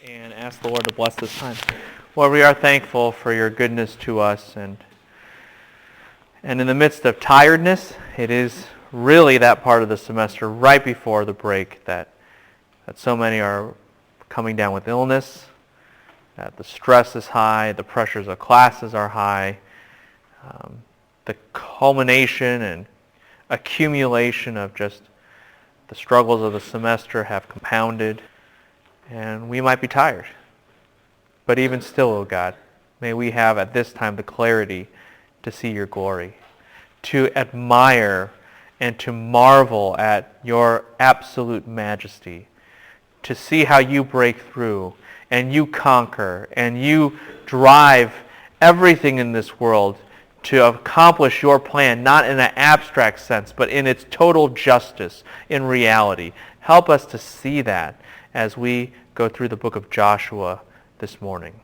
and ask the Lord to bless this time. Lord, we are thankful for your goodness to us, and in the midst of tiredness, it is really that part of the semester right before the break that so many are coming down with illness, that the stress is high, the pressures of classes are high, the culmination and accumulation of just the struggles of the semester have compounded, and we might be tired. But even still, O God, may we have at this time the clarity to see your glory, to admire and to marvel at your absolute majesty, to see how you break through and you conquer and you drive everything in this world to accomplish your plan, not in an abstract sense, but in its total justice, in reality. Help us to see that as we go through the book of Joshua this morning.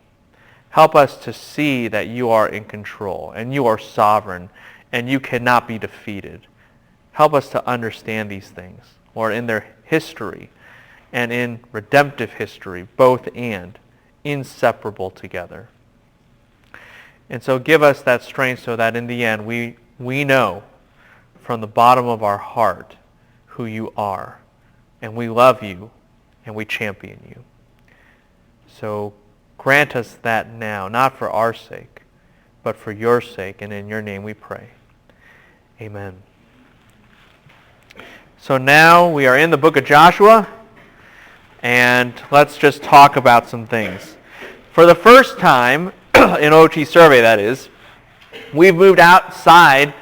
Help us to see that you are in control and you are sovereign and you cannot be defeated. Help us to understand these things, Lord, in their history and in redemptive history, both and, inseparable together. And so give us that strength so that in the end we know from the bottom of our heart who you are, and we love you and we champion you. So grant us that now, not for our sake, but for your sake, and in your name we pray. Amen. So now we are in the book of Joshua, and let's just talk about some things. For the first time, in OT survey that is, we've moved outside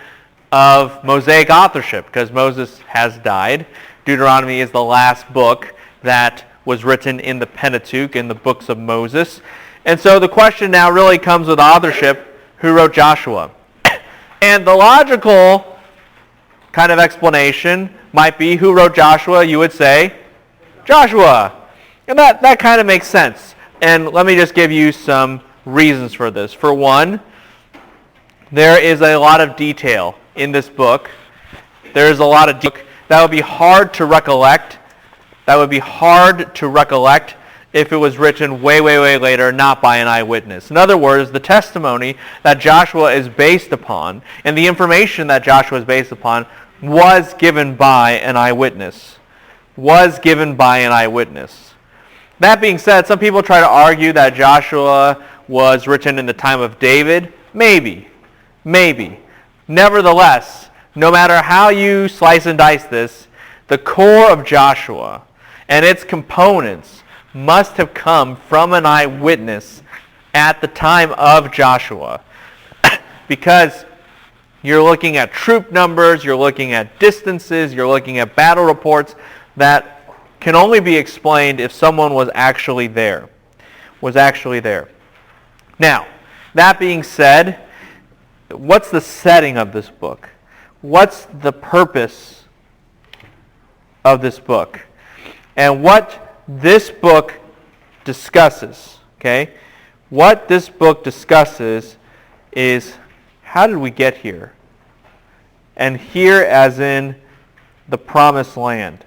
of Mosaic authorship because Moses has died. Deuteronomy is the last book that was written in the Pentateuch, in the books of Moses. And so the question now really comes with authorship: who wrote Joshua? And the logical kind of explanation might be, who wrote Joshua? You would say, Joshua. And that kind of makes sense. And let me just give you some reasons for this. For one, there is a lot of detail in this book. There is a lot of detail that would be hard to recollect. That would be hard to recollect if it was written way, way, way later, not by an eyewitness. In other words, the testimony that Joshua is based upon and the information that Joshua is based upon was given by an eyewitness. Was given by an eyewitness. That being said, some people try to argue that Joshua was written in the time of David. Maybe. Nevertheless, no matter how you slice and dice this, the core of Joshua and its components must have come from an eyewitness at the time of Joshua. Because you're looking at troop numbers, you're looking at distances, you're looking at battle reports that can only be explained if someone was actually there. Now, that being said, what's the setting of this book? What's the purpose of this book? And what this book discusses, okay? What this book discusses is, how did we get here? And here as in the promised land.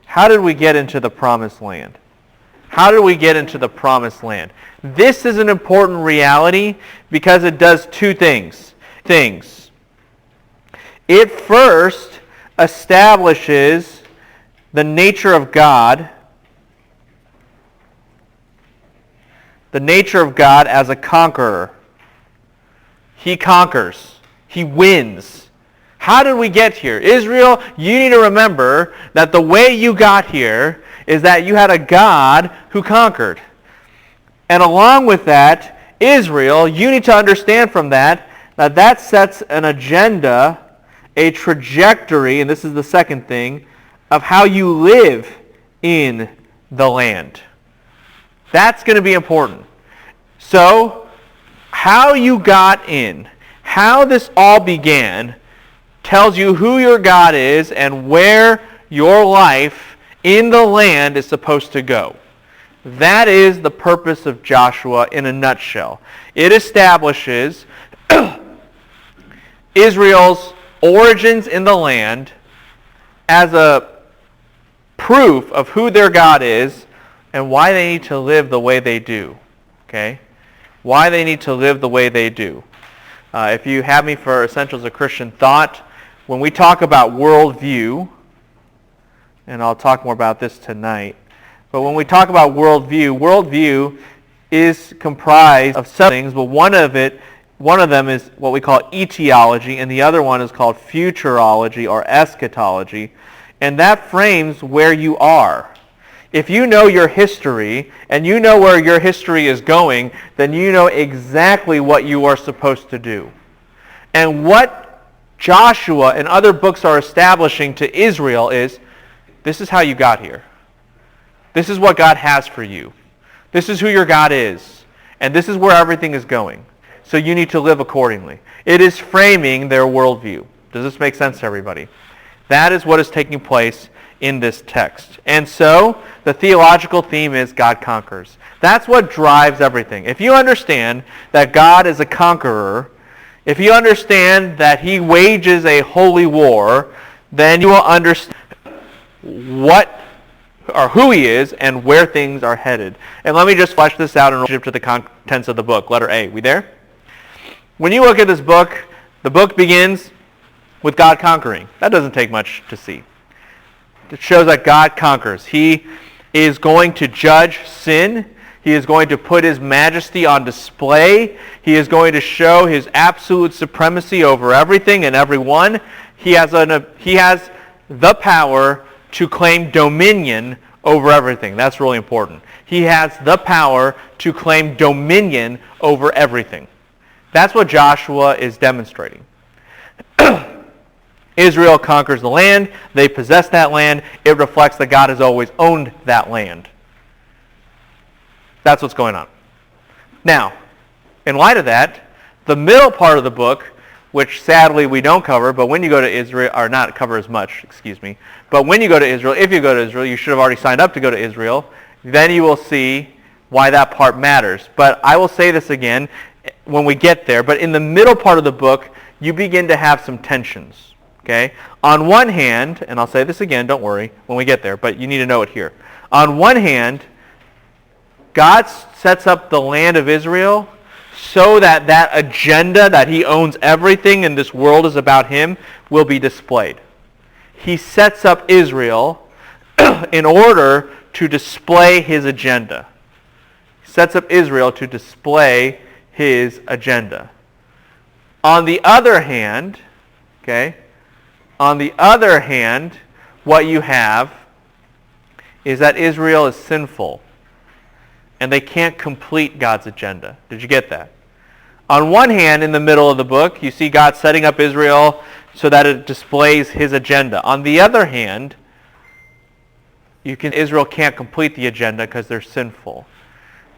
How did we get into the promised land? How did we get into the promised land? This is an important reality because it does two things. It first establishes the nature of God, as a conqueror. He conquers. He wins. How did we get here? Israel, you need to remember that the way you got here is that you had a God who conquered. And along with that, Israel, you need to understand from that sets an agenda, a trajectory, and this is the second thing, of how you live in the land. That's going to be important. So, how you got in, how this all began, tells you who your God is and where your life in the land is supposed to go. That is the purpose of Joshua in a nutshell. It establishes Israel's origins in the land as a proof of who their God is and why they need to live the way they do. Okay? Why they need to live the way they do. If you have me for Essentials of Christian Thought, when we talk about worldview, and I'll talk more about this tonight, but when we talk about worldview is comprised of several things, but one of them is what we call etiology, and the other one is called futurology or eschatology, and that frames where you are. If you know your history, and you know where your history is going, then you know exactly what you are supposed to do. And what Joshua and other books are establishing to Israel is, this is how you got here. This is what God has for you. This is who your God is. And this is where everything is going. So you need to live accordingly. It is framing their worldview. Does this make sense to everybody? That is what is taking place in this text. And so, the theological theme is God conquers. That's what drives everything. If you understand that God is a conqueror, if you understand that he wages a holy war, then you will understand what or who he is and where things are headed. And let me just flesh this out in relationship to the contents of the book. Letter A. We there? When you look at this book, the book begins with God conquering. That doesn't take much to see. It shows that God conquers. He is going to judge sin. He is going to put his majesty on display. He is going to show his absolute supremacy over everything and everyone. He has the power to claim dominion over everything. That's really important. He has the power to claim dominion over everything. That's what Joshua is demonstrating. Israel conquers the land. They possess that land. It reflects that God has always owned that land. That's what's going on. Now, in light of that, the middle part of the book, which sadly we don't cover, but when you go to Israel, or not cover as much, but when you go to Israel, if you go to Israel, you should have already signed up to go to Israel, then you will see why that part matters. But I will say this again when we get there, but in the middle part of the book, you begin to have some tensions. Okay? On one hand, and I'll say this again, don't worry, when we get there, but you need to know it here. On one hand, God sets up the land of Israel so that that agenda that he owns everything and this world is about him will be displayed. He sets up Israel in order to display his agenda. He sets up Israel to display his agenda. On the other hand, what you have is that Israel is sinful and they can't complete God's agenda. Did you get that? On one hand, in the middle of the book, you see God setting up Israel so that it displays his agenda. On the other hand, Israel can't complete the agenda because they're sinful.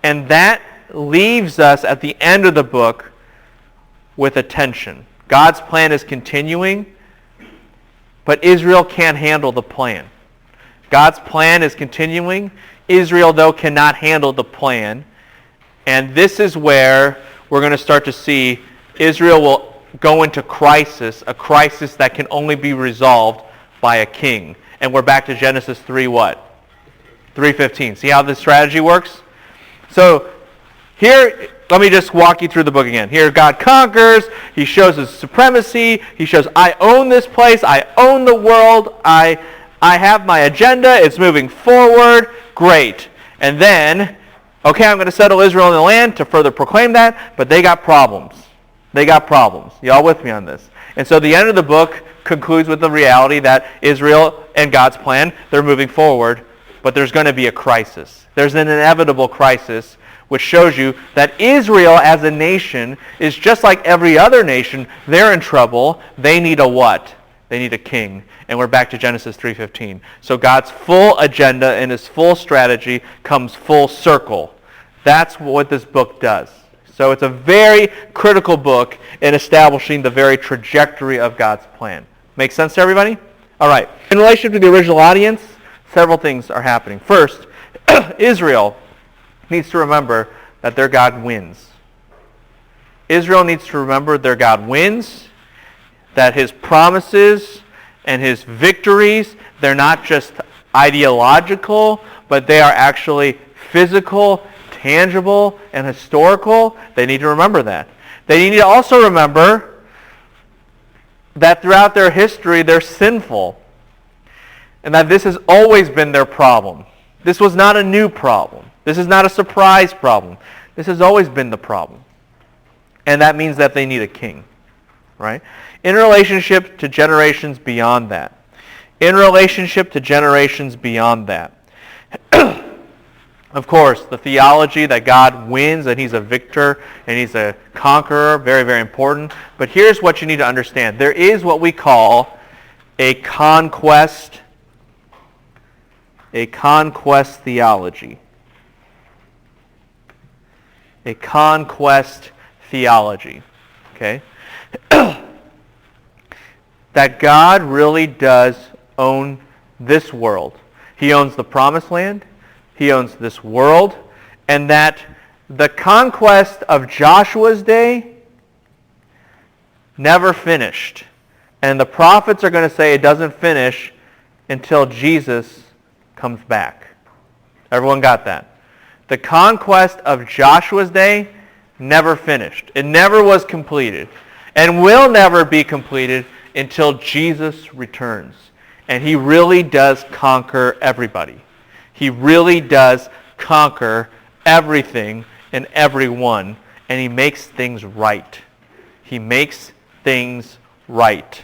And that leaves us at the end of the book with a tension. God's plan is continuing, but Israel can't handle the plan. God's plan is continuing. Israel, though, cannot handle the plan. And this is where we're going to start to see Israel will go into crisis, a crisis that can only be resolved by a king. And we're back to Genesis 3 what? 3:15. See how this strategy works? So here, let me just walk you through the book again. Here God conquers. He shows his supremacy. He shows, I own this place. I own the world. I have my agenda. It's moving forward. Great. And then, okay, I'm going to settle Israel in the land to further proclaim that, but they got problems. They got problems. Y'all with me on this? And so the end of the book concludes with the reality that Israel and God's plan, they're moving forward, but there's going to be a crisis. There's an inevitable crisis, which shows you that Israel as a nation is just like every other nation. They're in trouble. They need a what? They need a king. And we're back to Genesis 3:15. So God's full agenda and his full strategy comes full circle. That's what this book does. So it's a very critical book in establishing the very trajectory of God's plan. Make sense to everybody? All right. In relation to the original audience, several things are happening. First, Israel needs to remember that their God wins. Israel needs to remember their God wins, that his promises and his victories, they're not just ideological, but they are actually physical, tangible, and historical. They need to remember that. They need to also remember that throughout their history, they're sinful, and that this has always been their problem. This was not a new problem. This is not a surprise problem. This has always been the problem. And that means that they need a king, right? In relationship to generations beyond that. In relationship to generations beyond that. Of course, the theology that God wins and he's a victor and he's a conqueror, very, very important. But here's what you need to understand. There is what we call a conquest theology. A conquest theology. Okay? That God really does own this world. He owns the promised land. He owns this world. And that the conquest of Joshua's day never finished. And the prophets are going to say it doesn't finish until Jesus comes back. Everyone got that? The conquest of Joshua's day never finished. It never was completed. And will never be completed until Jesus returns. And he really does conquer everybody. He really does conquer everything and everyone. And he makes things right. He makes things right.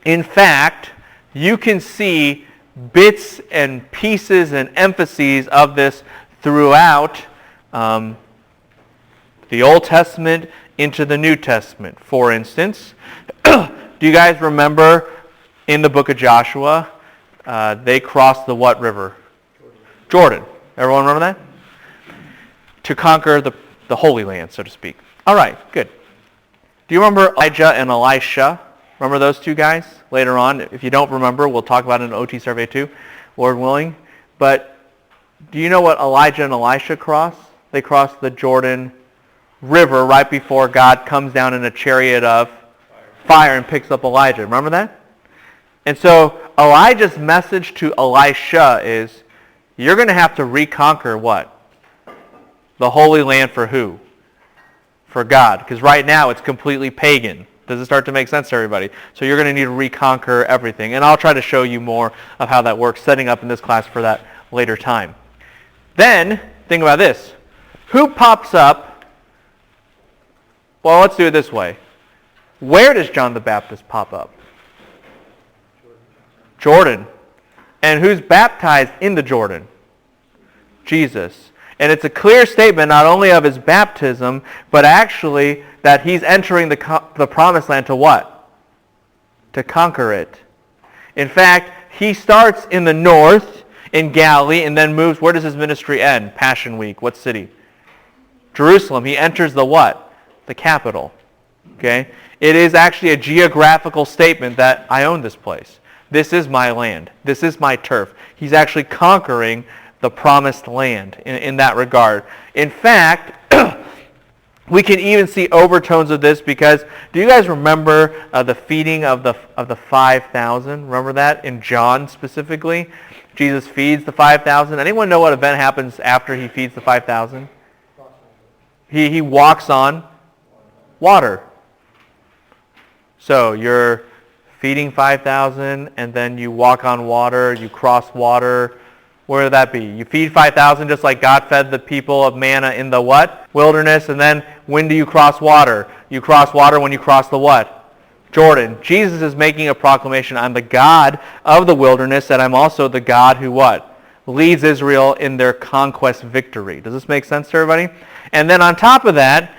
In fact, you can see bits and pieces and emphases of this throughout the Old Testament into the New Testament. For instance, do you guys remember in the book of Joshua, they crossed the what river? Jordan. Everyone remember that? To conquer the Holy Land, so to speak. All right, good. Do you remember Elijah and Elisha? Remember those two guys later on? If you don't remember, we'll talk about it in OT Survey 2, Lord willing. But do you know what Elijah and Elisha crossed? They crossed the Jordan River right before God comes down in a chariot of fire and picks up Elijah. Remember that? And so Elijah's message to Elisha is, you're going to have to reconquer what? The Holy Land for who? For God. Because right now it's completely pagan. Does it start to make sense to everybody? So you're going to need to reconquer everything. And I'll try to show you more of how that works, setting up in this class for that later time. Then, think about this. Who pops up? Well, let's do it this way. Where does John the Baptist pop up? Jordan. And who's baptized in the Jordan? Jesus. And it's a clear statement not only of his baptism, but actually that he's entering the promised land to what? To conquer it. In fact, he starts in the north, in Galilee, and then moves. Where does his ministry end? Passion Week. What city? Jerusalem. He enters the what? The capital. Okay? It is actually a geographical statement that I own this place. This is my land. This is my turf. He's actually conquering the promised land in that regard. In fact, we can even see overtones of this because, do you guys remember the feeding of the 5,000? Remember that in John specifically? Jesus feeds the 5,000. Anyone know what event happens after he feeds the 5,000? He walks on water. So you're feeding 5,000 and then you walk on water, you cross water. Where would that be? You feed 5,000 just like God fed the people of manna in the what? Wilderness. And then when do you cross water? You cross water when you cross the what? Jordan. Jesus is making a proclamation. I'm the God of the wilderness, and I'm also the God who what? Leads Israel in their conquest victory. Does this make sense to everybody? And then on top of that,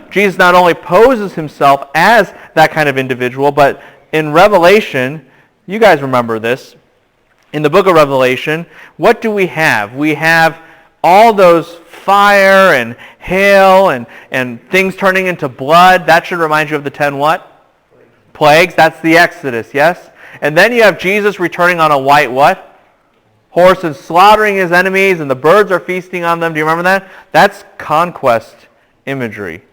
Jesus not only poses himself as that kind of individual, but in Revelation, you guys remember this, in the book of Revelation, what do we have? We have all those fire and hail and things turning into blood. That should remind you of the 10 what? Plagues. That's the Exodus, yes? And then you have Jesus returning on a white what? Horse and slaughtering his enemies, and the birds are feasting on them. Do you remember that? That's conquest imagery.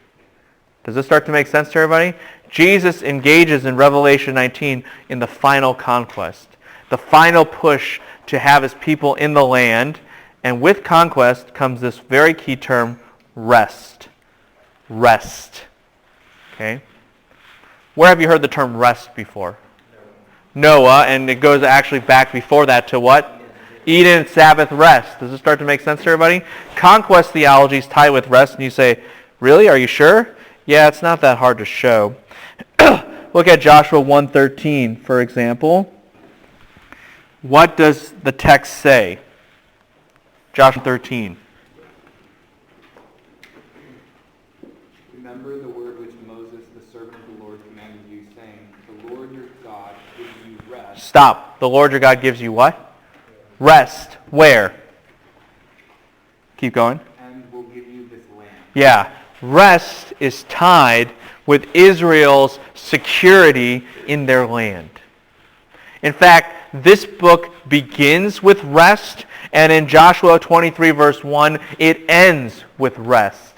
Does this start to make sense to everybody? Jesus engages in Revelation 19 in the final conquest. the final push to have his people in the land. And with conquest comes this very key term, rest. Rest. Okay? Where have you heard the term rest before? Noah, and it goes actually back before that to what? Eden, Sabbath, rest. Does this start to make sense to everybody? Conquest theology is tied with rest, and you say, really? Are you sure? Yeah, it's not that hard to show. Look at Joshua 1:13, for example. What does the text say? Joshua 13. Remember the word which Moses, the servant of the Lord, commanded you, saying, the Lord your God gives you rest. Stop. The Lord your God gives you what? Rest. Where? Keep going. And will give you this land. Yeah. Rest is tied with Israel's security in their land. In fact, this book begins with rest, and in Joshua 23 verse 1, it ends with rest.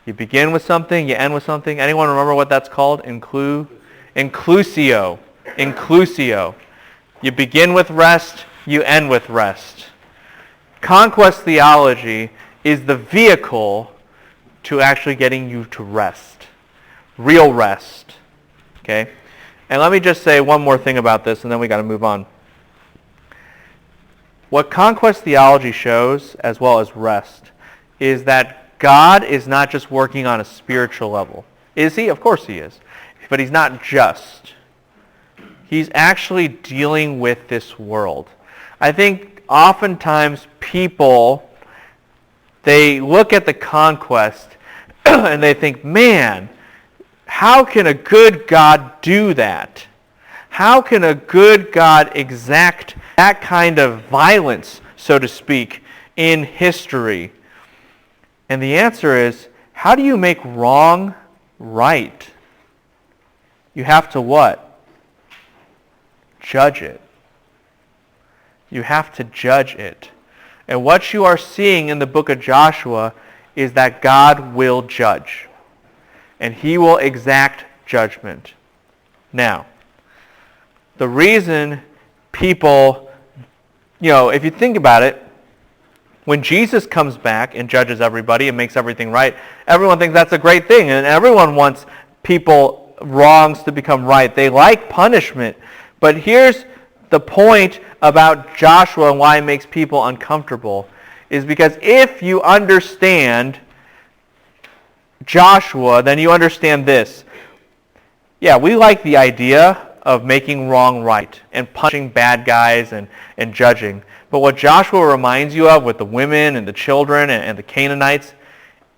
You begin with something, you end with something. Anyone remember what that's called? Inclusio. Inclusio. You begin with rest, you end with rest. Conquest theology is the vehicle to actually getting you to rest. Real rest. Okay? And let me just say one more thing about this, and then we got to move on. What conquest theology shows, as well as rest, is that God is not just working on a spiritual level. Is he? Of course he is. But he's not just. He's actually dealing with this world. I think oftentimes people, they look at the conquest and they think, man, how can a good God do that? How can a good God exact that kind of violence, so to speak, in history? And the answer is, how do you make wrong right? You have to what? Judge it. You have to judge it. And what you are seeing in the book of Joshua is that God will judge. And he will exact judgment. Now, the reason people, if you think about it, when Jesus comes back and judges everybody and makes everything right, everyone thinks that's a great thing. And everyone wants people wrongs to become right. They like punishment. But here's the point about Joshua and why it makes people uncomfortable, is because if you understand Joshua, then you understand this. Yeah, we like the idea of making wrong right and punishing bad guys and judging. But what Joshua reminds you of with the women and the children and the Canaanites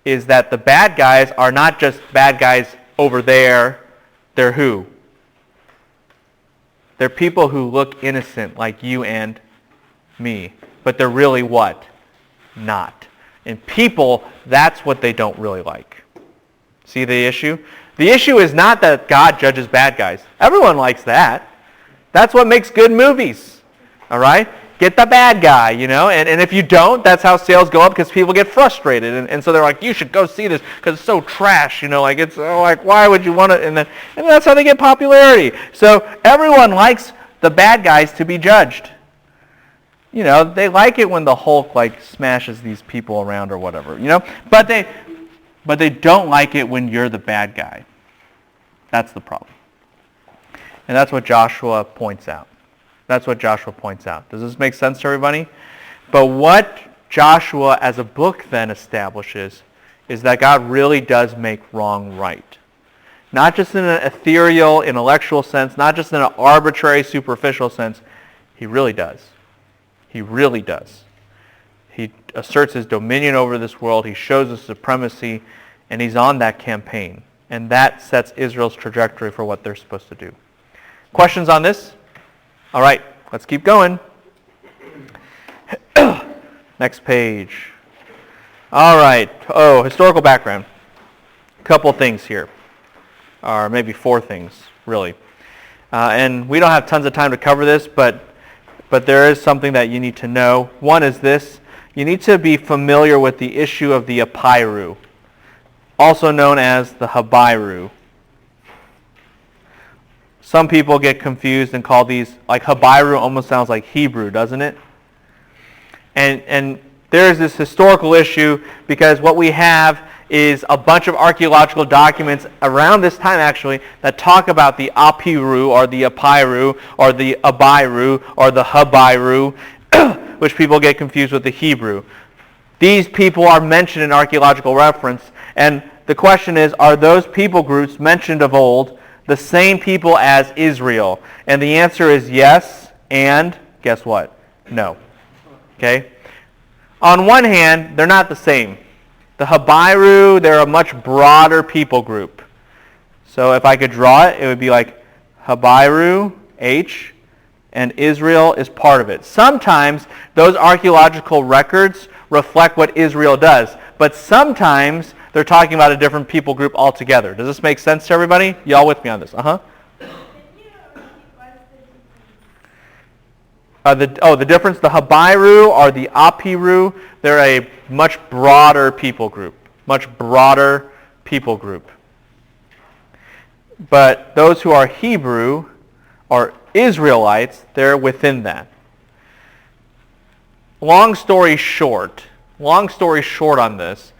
is that the bad guys are not just bad guys over there. They're who? They're people who look innocent like you and me. But they're really what? Not. And people, that's what they don't really like. See the issue? The issue is not that God judges bad guys. Everyone likes that. That's what makes good movies. All right? Get the bad guy, And if you don't, that's how sales go up because people get frustrated. And so they're like, you should go see this because it's so trash. Why would you want to? And that's how they get popularity. So everyone likes the bad guys to be judged. They like it when the Hulk smashes these people around or whatever, But they don't like it when you're the bad guy. That's the problem. And that's what Joshua points out. Does this make sense to everybody? But what Joshua as a book then establishes is that God really does make wrong right. Not just in an ethereal, intellectual sense, not just in an arbitrary, superficial sense. He really does. He really does. He asserts his dominion over this world. He shows his supremacy, and he's on that campaign. And that sets Israel's trajectory for what they're supposed to do. Questions on this? All right, let's keep going. Next page. All right. Historical background. A couple things here. Or maybe 4 things, really. And we don't have tons of time to cover this, but there is something that you need to know. One is this. You need to be familiar with the issue of the Apiru, also known as the Habiru. Some people get confused and call these, like Habiru almost sounds like Hebrew, doesn't it? And there's this historical issue because what we have is a bunch of archaeological documents around this time actually that talk about the Apiru or the Apiru or the Abiru or the Habiru, which people get confused with the Hebrew. These people are mentioned in archaeological reference, and the question is, are those people groups mentioned of old the same people as Israel? And the answer is yes, and guess what? No. Okay? On one hand, they're not the same. The Habiru, they're a much broader people group. So if I could draw it, it would be like Habiru, H, and Israel is part of it. Sometimes those archaeological records reflect what Israel does, but sometimes they're talking about a different people group altogether. Does this make sense to everybody? Y'all with me on this? The difference, the Habiru or the Apiru, they're a much broader people group. Much broader people group. But those who are Hebrew or Israelites, they're within that. Long story short on this,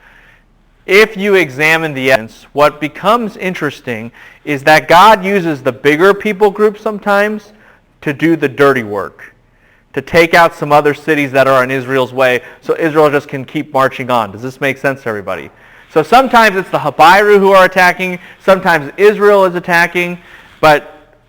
if you examine the evidence, what becomes interesting is that God uses the bigger people group sometimes to do the dirty work, to take out some other cities that are in Israel's way so Israel just can keep marching on. Does this make sense to everybody? So sometimes it's the Habiru who are attacking, sometimes Israel is attacking, but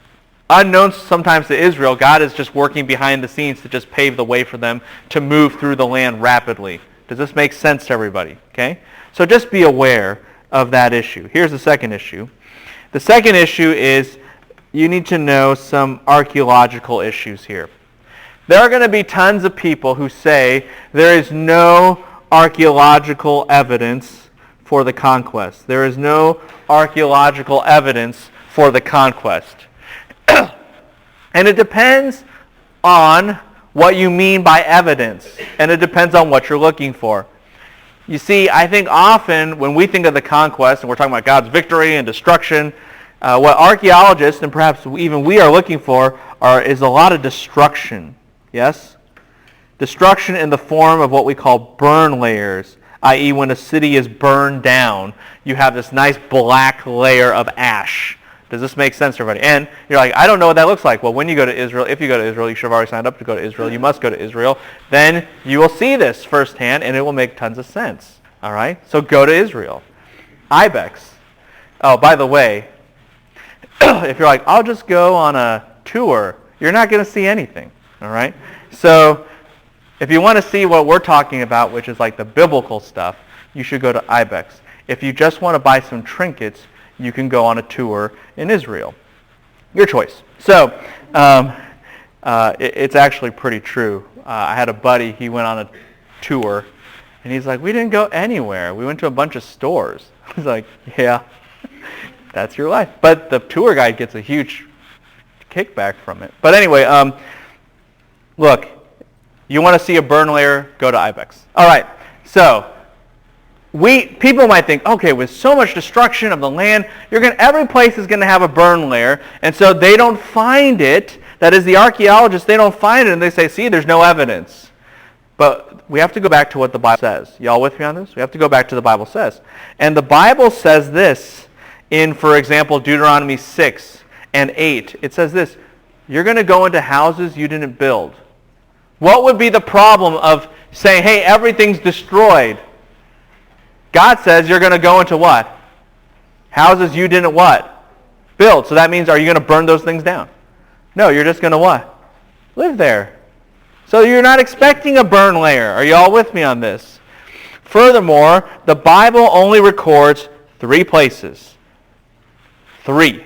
unknown sometimes to Israel, God is just working behind the scenes to just pave the way for them to move through the land rapidly. Does this make sense to everybody? Okay? So just be aware of that issue. Here's the second issue. The second issue is you need to know some archaeological issues here. There are going to be tons of people who say there is no archaeological evidence for the conquest. There is no archaeological evidence for the conquest. And it depends on what you mean by evidence, and it depends on what you're looking for. You see, I think often when we think of the conquest, and we're talking about God's victory and destruction, what archaeologists, and perhaps even we are looking for, is a lot of destruction. Yes? Destruction in the form of what we call burn layers, i.e. when a city is burned down, you have this nice black layer of ash. Does this make sense to everybody? And you're like, I don't know what that looks like. Well, when you go to Israel, if you go to Israel, you should have already signed up to go to Israel. You must go to Israel. Then you will see this firsthand, and it will make tons of sense. All right? So go to Israel. Ibex. Oh, by the way, if you're like, I'll just go on a tour, you're not going to see anything. All right? So if you want to see what we're talking about, which is like the biblical stuff, you should go to Ibex. If you just want to buy some trinkets, you can go on a tour in Israel. Your choice. So it's actually pretty true. I had a buddy, he went on a tour, and he's like, we didn't go anywhere. We went to a bunch of stores. I was like, yeah, that's your life. But the tour guide gets a huge kickback from it. But anyway, look, you want to see a burn layer, go to Ibex. All right, so people might think, okay, with so much destruction of the land, every place is going to have a burn layer, and so they don't find it. That is, the archaeologists, they don't find it, and they say, see, there's no evidence. But we have to go back to what the Bible says. Y'all with me on this? We have to go back to the Bible says. And the Bible says this in, for example, Deuteronomy 6 and 8. It says this, you're going to go into houses you didn't build. What would be the problem of saying, hey, everything's destroyed? God says you're going to go into what? Houses you didn't what? Build. So that means, are you going to burn those things down? No, you're just going to what? Live there. So you're not expecting a burn layer. Are you all with me on this? Furthermore, the Bible only records 3 places. 3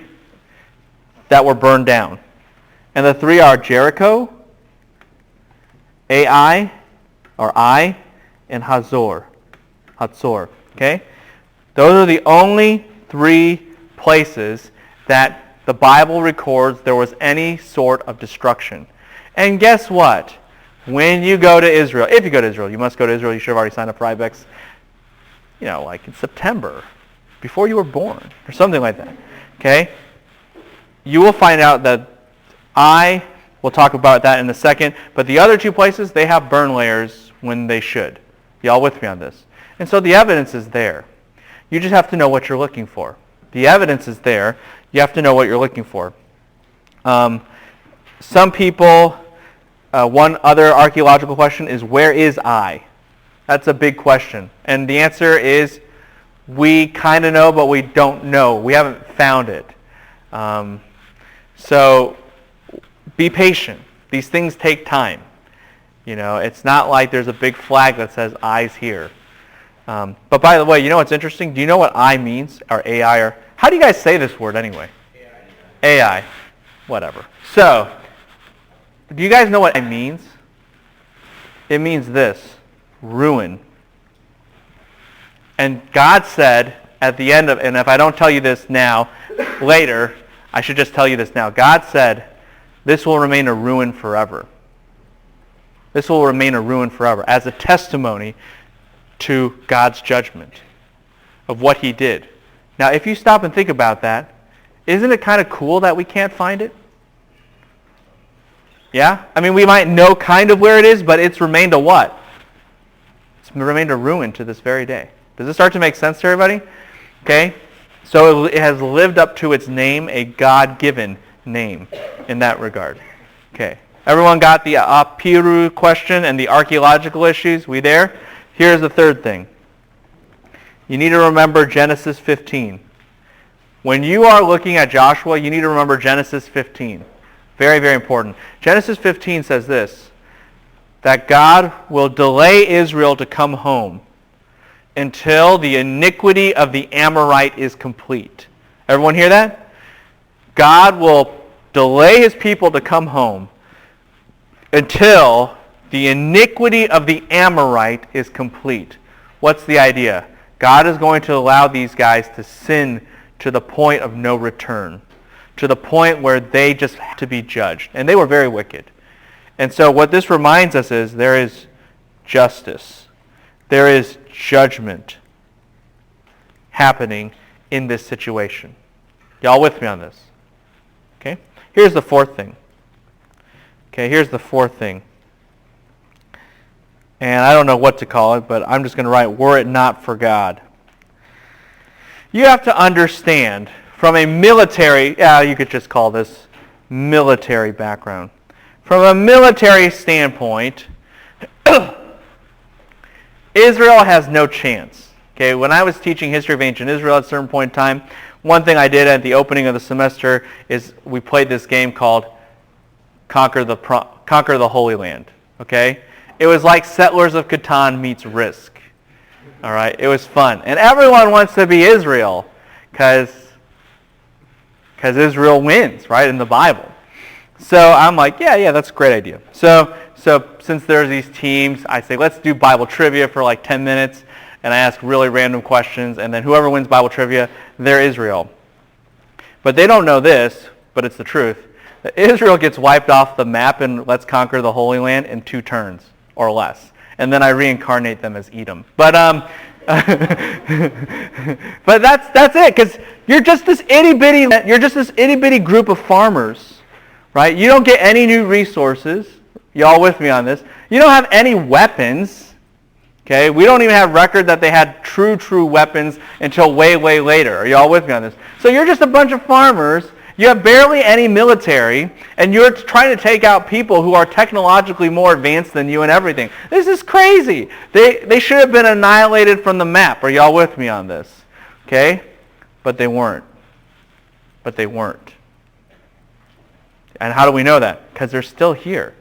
that were burned down. And the 3 are Jericho, Ai, and Hazor. Okay? Those are the only 3 places that the Bible records there was any sort of destruction. And guess what? When you go to Israel, if you go to Israel, you must go to Israel, you should have already signed up for Ibex, like in September, before you were born, or something like that. Okay? you will find out that we'll talk about that in a second, but the other two places, they have burn layers when they should. Y'all with me on this? And so the evidence is there. You just have to know what you're looking for. The evidence is there. You have to know what you're looking for. Some people, one other archaeological question is, where is I? That's a big question. And the answer is, we kind of know, but we don't know. We haven't found it. So be patient. These things take time. It's not like there's a big flag that says I's here. But by the way, you know what's interesting? Do you know what I means? Or AI? Or how do you guys say this word anyway? AI. Whatever. So, do you guys know what it means? It means this. Ruin. And God said at the end of, and if I don't tell you this now, later, I should just tell you this now. God said, this will remain a ruin forever. This will remain a ruin forever as a testimony to God's judgment of what he did. Now, if you stop and think about that, isn't it kind of cool that we can't find it? Yeah? I mean, we might know kind of where it is, but it's remained a what? It's remained a ruin to this very day. Does this start to make sense to everybody? Okay? So it has lived up to its name, a God-given name in that regard. Okay. Everyone got the Apiru question and the archaeological issues? We there? Here's the third thing. You need to remember Genesis 15. When you are looking at Joshua, you need to remember Genesis 15. Very, very important. Genesis 15 says this, that God will delay Israel to come home until the iniquity of the Amorite is complete. Everyone hear that? God will delay his people to come home until the iniquity of the Amorite is complete. What's the idea? God is going to allow these guys to sin to the point of no return, to the point where they just have to be judged. And they were very wicked. And so what this reminds us is there is justice. There is judgment happening in this situation. Y'all with me on this? Okay? Here's the fourth thing. Okay, here's the fourth thing. And I don't know what to call it, but I'm just going to write, were it not for God. You have to understand from a military, you could just call this military background. From a military standpoint, Israel has no chance. Okay, when I was teaching history of ancient Israel at a certain point in time, one thing I did at the opening of the semester is we played this game called Conquer the Holy Land. Okay? It was like Settlers of Catan meets Risk. All right? It was fun. And everyone wants to be Israel because Israel wins, right, in the Bible. So I'm like, yeah, that's a great idea. So since there's these teams, I say, let's do Bible trivia for like 10 minutes. And I ask really random questions. And then whoever wins Bible trivia, they're Israel. But they don't know this, but it's the truth. That Israel gets wiped off the map in Let's Conquer the Holy Land in 2 turns or less. And then I reincarnate them as Edom. But but that's it, because you're just this itty bitty group of farmers, right? You don't get any new resources. Y'all with me on this? You don't have any weapons. Okay, we don't even have record that they had true weapons until way later. Are y'all with me on this? So you're just a bunch of farmers. You have barely any military, and you're trying to take out people who are technologically more advanced than you and everything. This is crazy. They should have been annihilated from the map. Are y'all with me on this? Okay? But they weren't. And how do we know that? Because they're still here.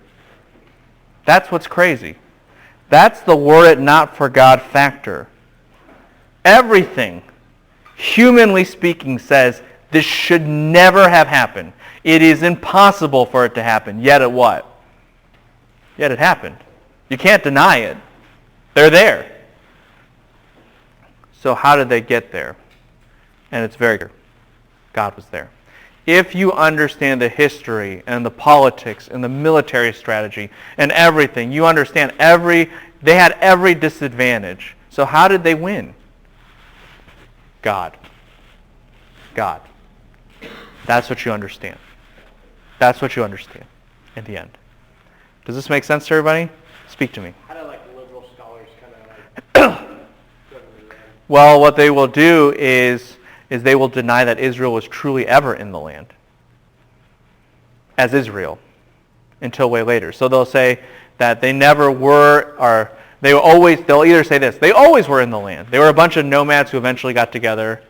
That's what's crazy. That's the were it not for God factor. Everything, humanly speaking, says this should never have happened. It is impossible for it to happen. Yet it what? Yet it happened. You can't deny it. They're there. So how did they get there? And it's very clear. God was there. If you understand the history and the politics and the military strategy and everything, you understand they had every disadvantage. So how did they win? God. That's what you understand. That's what you understand in the end. Does this make sense to everybody? Speak to me. How do liberal scholars kind of Well, what they will do is they will deny that Israel was truly ever in the land as Israel until way later. So they'll say that they never were, or they'll either say this: they always were in the land. They were a bunch of nomads who eventually got together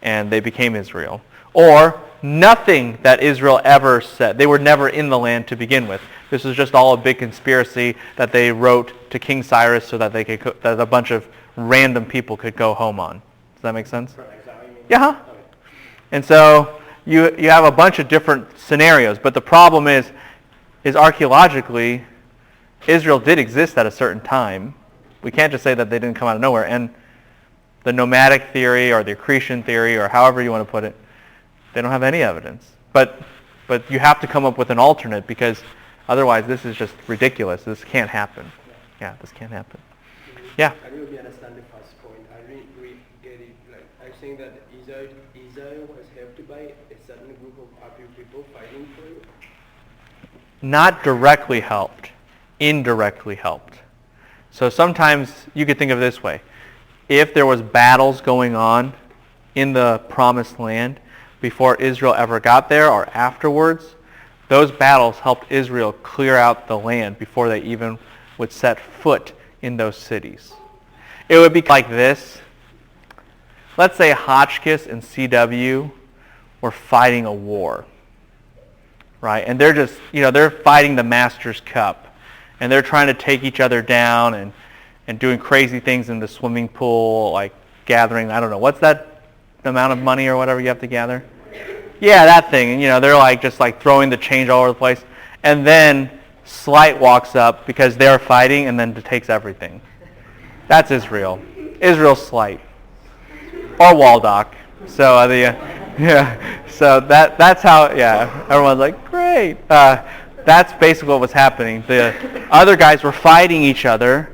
and they became Israel. Or nothing that Israel ever said. They were never in the land to begin with. This was just all a big conspiracy that they wrote to King Cyrus so that that a bunch of random people could go home on. Does that make sense? Yeah. Okay. And so you have a bunch of different scenarios, but the problem is archaeologically, Israel did exist at a certain time. We can't just say that they didn't come out of nowhere. And the nomadic theory or the accretion theory or however you want to put it, they don't have any evidence. But you have to come up with an alternate, because otherwise this is just ridiculous. This can't happen. Yeah, this can't happen. Yeah. I really understand the first point. I really get it. I'm saying that Israel was helped by a certain group of Arab people fighting for it. Not directly helped, indirectly helped. So sometimes you could think of it this way. If there was battles going on in the promised land before Israel ever got there or afterwards, those battles helped Israel clear out the land before they even would set foot in those cities. It would be like this. Let's say Hotchkiss and CW were fighting a war, right? And they're just, they're fighting the Masters Cup, and they're trying to take each other down and doing crazy things in the swimming pool, like gathering, I don't know, what's that amount of money or whatever you have to gather? Yeah, that thing. And, they're just throwing the change all over the place. And then Slight walks up because they're fighting and then takes everything. That's Israel. Israel's Slight. Or Waldock. So, so that's how, everyone's like, great. That's basically what was happening. The other guys were fighting each other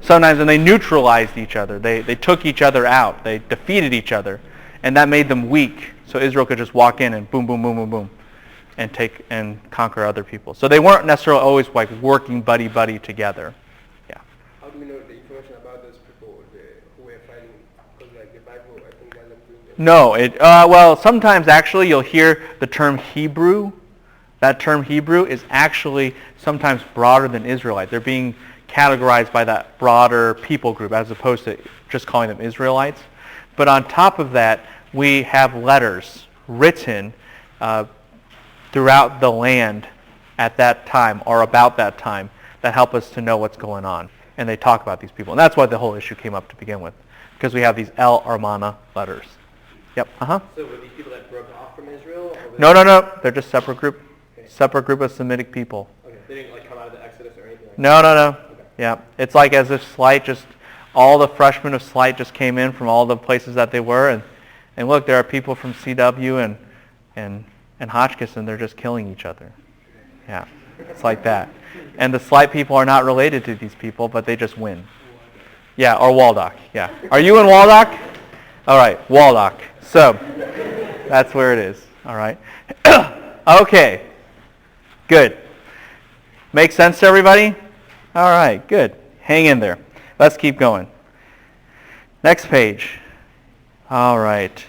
sometimes, and they neutralized each other. They took each other out. They defeated each other. And that made them weak. So Israel could just walk in and boom, boom, boom, boom, boom, and take and conquer other people. So they weren't necessarily always working buddy together. Yeah. How do we know the information about those people who were fighting? Because the Bible, I think, doesn't bring them. No. Well, sometimes actually you'll hear the term Hebrew. That term Hebrew is actually sometimes broader than Israelite. They're being categorized by that broader people group as opposed to just calling them Israelites. But on top of that, we have letters written throughout the land at that time or about that time that help us to know what's going on. And they talk about these people. And that's why the whole issue came up to begin with, because we have these El Armana letters. Yep. Uh-huh. So were these people that broke off from Israel? No. They're just separate group. Okay. Separate group of Semitic people. Okay. They didn't come out of the Exodus or anything like that? No. Okay. Yeah. It's like as if Slight all the freshmen of Slight just came in from all the places that they were, and look, there are people from CW and Hotchkiss, and they're just killing each other. Yeah, it's like that. And the Slight people are not related to these people, but they just win. Yeah, or Waldock. Yeah. Are you in Waldock? All right, Waldock. So that's where it is. All right. Okay. Good. Make sense to everybody? All right, good. Hang in there. Let's keep going. Next page. All right.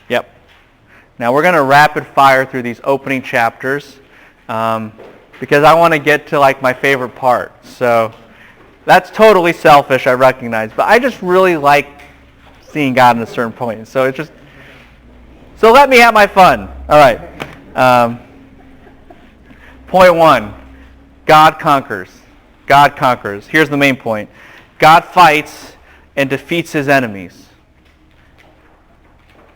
Yep. Now we're going to rapid fire through these opening chapters because I want to get to my favorite part. So that's totally selfish, I recognize, but I just really like seeing God in a certain point. So let me have my fun. All right. Point 1. God conquers. God conquers. Here's the main point. God fights and defeats his enemies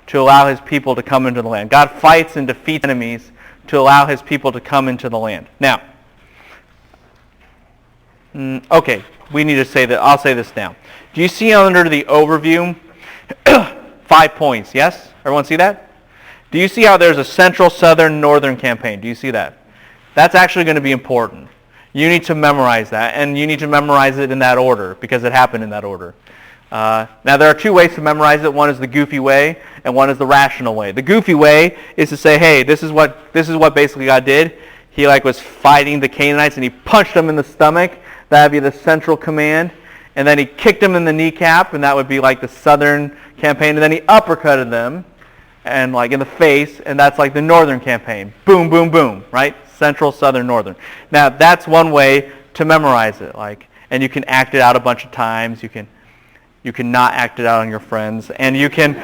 to allow his people to come into the land. God fights and defeats enemies to allow his people to come into the land. Now, okay, we need to say that. I'll say this now. Do you see under the overview 5 points? Yes? Everyone see that? Do you see how there's a central, southern, northern campaign? Do you see that? That's actually going to be important. You need to memorize that, and you need to memorize it in that order because it happened in that order. Now there are two ways to memorize it. One is the goofy way, and one is the rational way. The goofy way is to say, hey, this is what basically God did. He was fighting the Canaanites, and he punched them in the stomach. That would be the central command. And then he kicked them in the kneecap, and that would be the southern campaign. And then he uppercutted them, and in the face, and that's the northern campaign. Boom, boom, boom, right? Central, southern, northern. Now that's one way to memorize it. And you can act it out a bunch of times. You can not act it out on your friends, and you can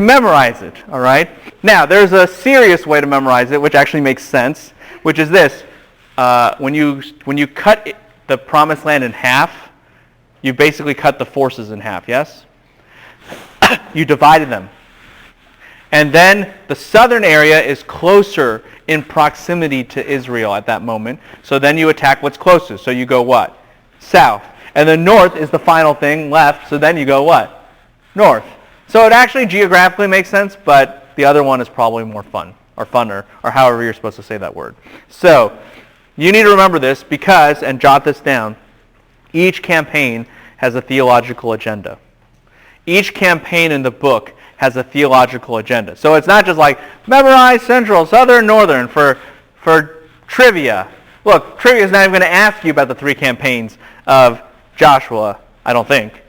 memorize it. All right. Now there's a serious way to memorize it, which actually makes sense, which is this: when you cut the promised land in half, you basically cut the forces in half. Yes. You divided them, and then the southern area is closer in proximity to Israel at that moment. So then you attack what's closest. So you go what? South. And the north is the final thing left, so then you go what? North. So it actually geographically makes sense, but the other one is probably more fun, or funner, or however you're supposed to say that word. So you need to remember this because, and jot this down, each campaign has a theological agenda. Each campaign in the book has a theological agenda. So it's not just memorize central, southern, northern for trivia. Look, trivia is not even going to ask you about the three campaigns of Joshua, I don't think.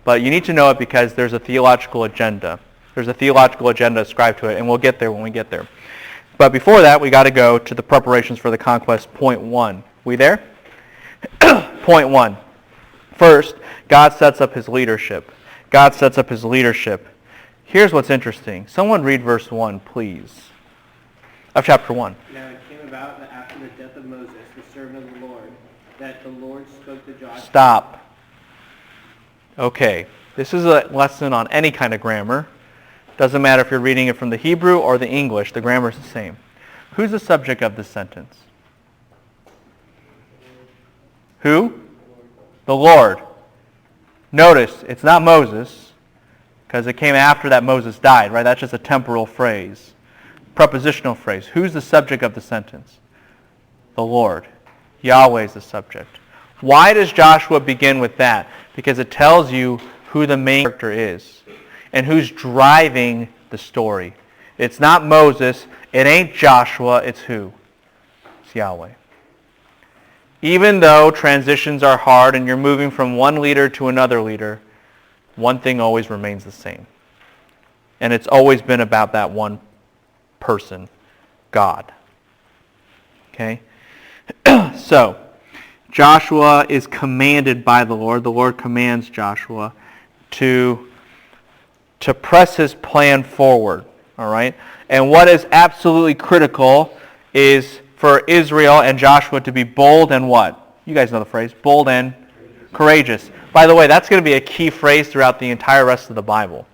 But you need to know it because there's a theological agenda. There's a theological agenda ascribed to it, and we'll get there when we get there. But before that, we got to go to the preparations for the conquest, point 1. We there? Point 1. First, God sets up his leadership. God sets up his leadership. Here's what's interesting. Someone read verse 1, please, of chapter 1. Now it came about that after the death of Moses, the servant of the Lord, that the Lord spoke to Joshua. Stop. Okay, this is a lesson on any kind of grammar. Doesn't matter if you're reading it from the Hebrew or the English, the grammar is the same. Who's the subject of this sentence? Who? The Lord. Notice, it's not Moses, because it came after that Moses died, right? That's just a temporal phrase, prepositional phrase. Who's the subject of the sentence? The Lord. Yahweh is the subject. Why does Joshua begin with that? Because it tells you who the main character is and who's driving the story. It's not Moses. It ain't Joshua. It's who? It's Yahweh. Even though transitions are hard and you're moving from one leader to another leader, one thing always remains the same. And it's always been about that one person, God. Okay? So, Joshua is commanded by the Lord. The Lord commands Joshua to press his plan forward. All right? And what is absolutely critical is for Israel and Joshua to be bold and what? You guys know the phrase. Bold and courageous. By the way, that's going to be a key phrase throughout the entire rest of the Bible.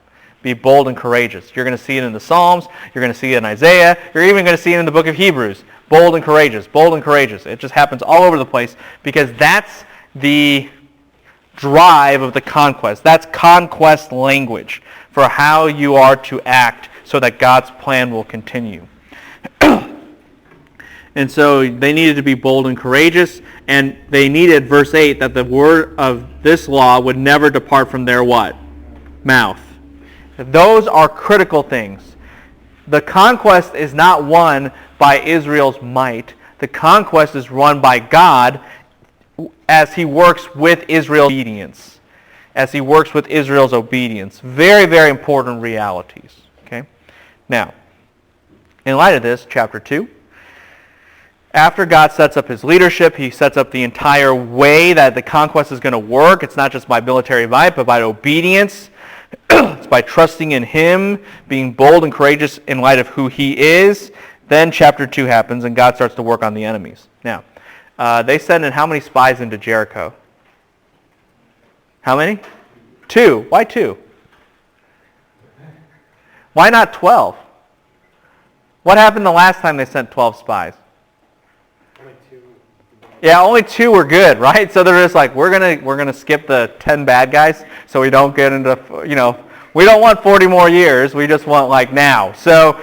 Be bold and courageous. You're going to see it in the Psalms. You're going to see it in Isaiah. You're even going to see it in the book of Hebrews. Bold and courageous. Bold and courageous. It just happens all over the place because that's the drive of the conquest. That's conquest language for how you are to act so that God's plan will continue. And so they needed to be bold and courageous, and they needed, verse 8, that the word of this law would never depart from their what? Mouth. Those are critical things. The conquest is not won by Israel's might. The conquest is won by God as he works with Israel's obedience. As he works with Israel's obedience. Very, very important realities. Okay? Now, in light of this, chapter 2, after God sets up his leadership, he sets up the entire way that the conquest is going to work. It's not just by military might, but by obedience. It's by trusting in him, being bold and courageous in light of who he is. Then chapter 2 happens, and God starts to work on the enemies. Now, they sent in how many spies into Jericho? How many? 2. Why 2? Why not 12? What happened the last time they sent 12 spies? Yeah, only 2 were good, right? So they're just like, we're gonna skip the 10 bad guys, so we don't get into, we don't want 40 more years. We just want like now. So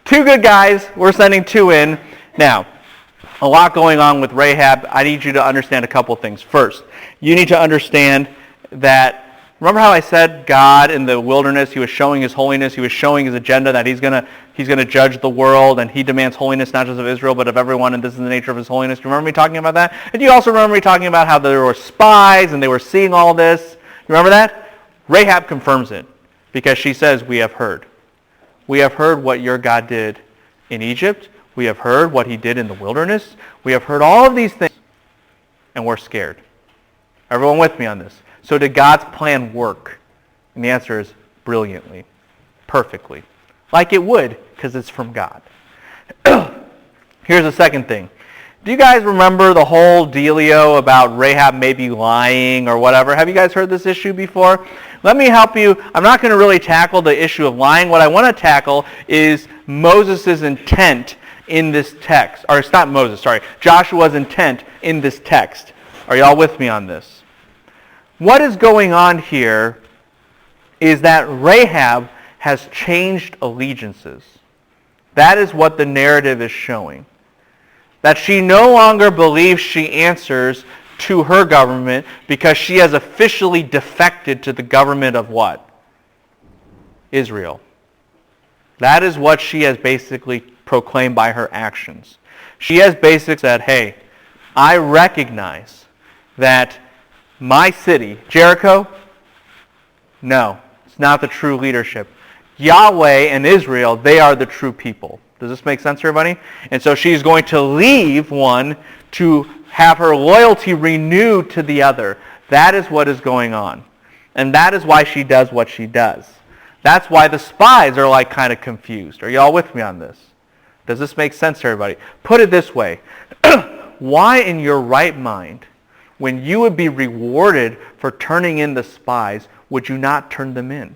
2 good guys. We're sending 2 in. Now, a lot going on with Rahab. I need you to understand a couple things. First, you need to understand that, remember how I said God in the wilderness, he was showing his holiness, he was showing his agenda that he's going to judge the world, and he demands holiness not just of Israel but of everyone, and this is the nature of his holiness. Do you remember me talking about that? And do you also remember me talking about how there were spies and they were seeing all this? You remember that? Rahab confirms it because she says, we have heard. We have heard what your God did in Egypt. We have heard what he did in the wilderness. We have heard all of these things, and we're scared. Everyone with me on this? So did God's plan work? And the answer is brilliantly, perfectly. Like it would, because it's from God. Here's the second thing. Do you guys remember the whole dealio about Rahab maybe lying or whatever? Have you guys heard this issue before? Let me help you. I'm not going to really tackle the issue of lying. What I want to tackle is Moses' intent in this text. Or it's not Moses, sorry. Joshua's intent in this text. Are y'all with me on this? What is going on here is that Rahab has changed allegiances. That is what the narrative is showing. That she no longer believes she answers to her government because she has officially defected to the government of what? Israel. That is what she has basically proclaimed by her actions. She has basically said, hey, I recognize that my city, Jericho, no, it's not the true leadership. Yahweh and Israel, they are the true people. Does this make sense, everybody? And so she's going to leave one to have her loyalty renewed to the other. That is what is going on. And that is why she does what she does. That's why the spies are like kind of confused. Are you all with me on this? Does this make sense to everybody? Put it this way. Why in your right mind, when you would be rewarded for turning in the spies, would you not turn them in?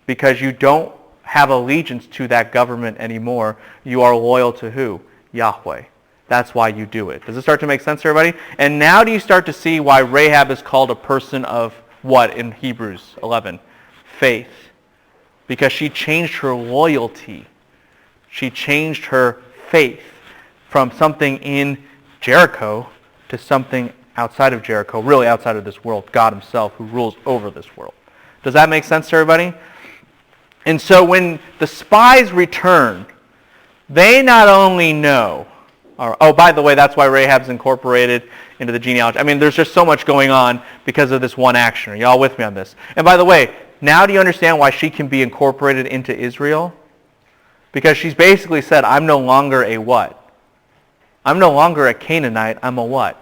Because you don't have allegiance to that government anymore. You are loyal to who? Yahweh. That's why you do it. Does it start to make sense to everybody? And now do you start to see why Rahab is called a person of what in Hebrews 11? Faith. Because she changed her loyalty. She changed her faith from something in Jericho to something outside of Jericho, really outside of this world, God himself who rules over this world. Does that make sense to everybody? And so when the spies return, they not only know, oh, by the way, that's why Rahab's incorporated into the genealogy. I mean, there's just so much going on because of this one action. Are you all with me on this? And by the way, now do you understand why she can be incorporated into Israel? Because she's basically said, I'm no longer a what? I'm no longer a Canaanite. I'm a what?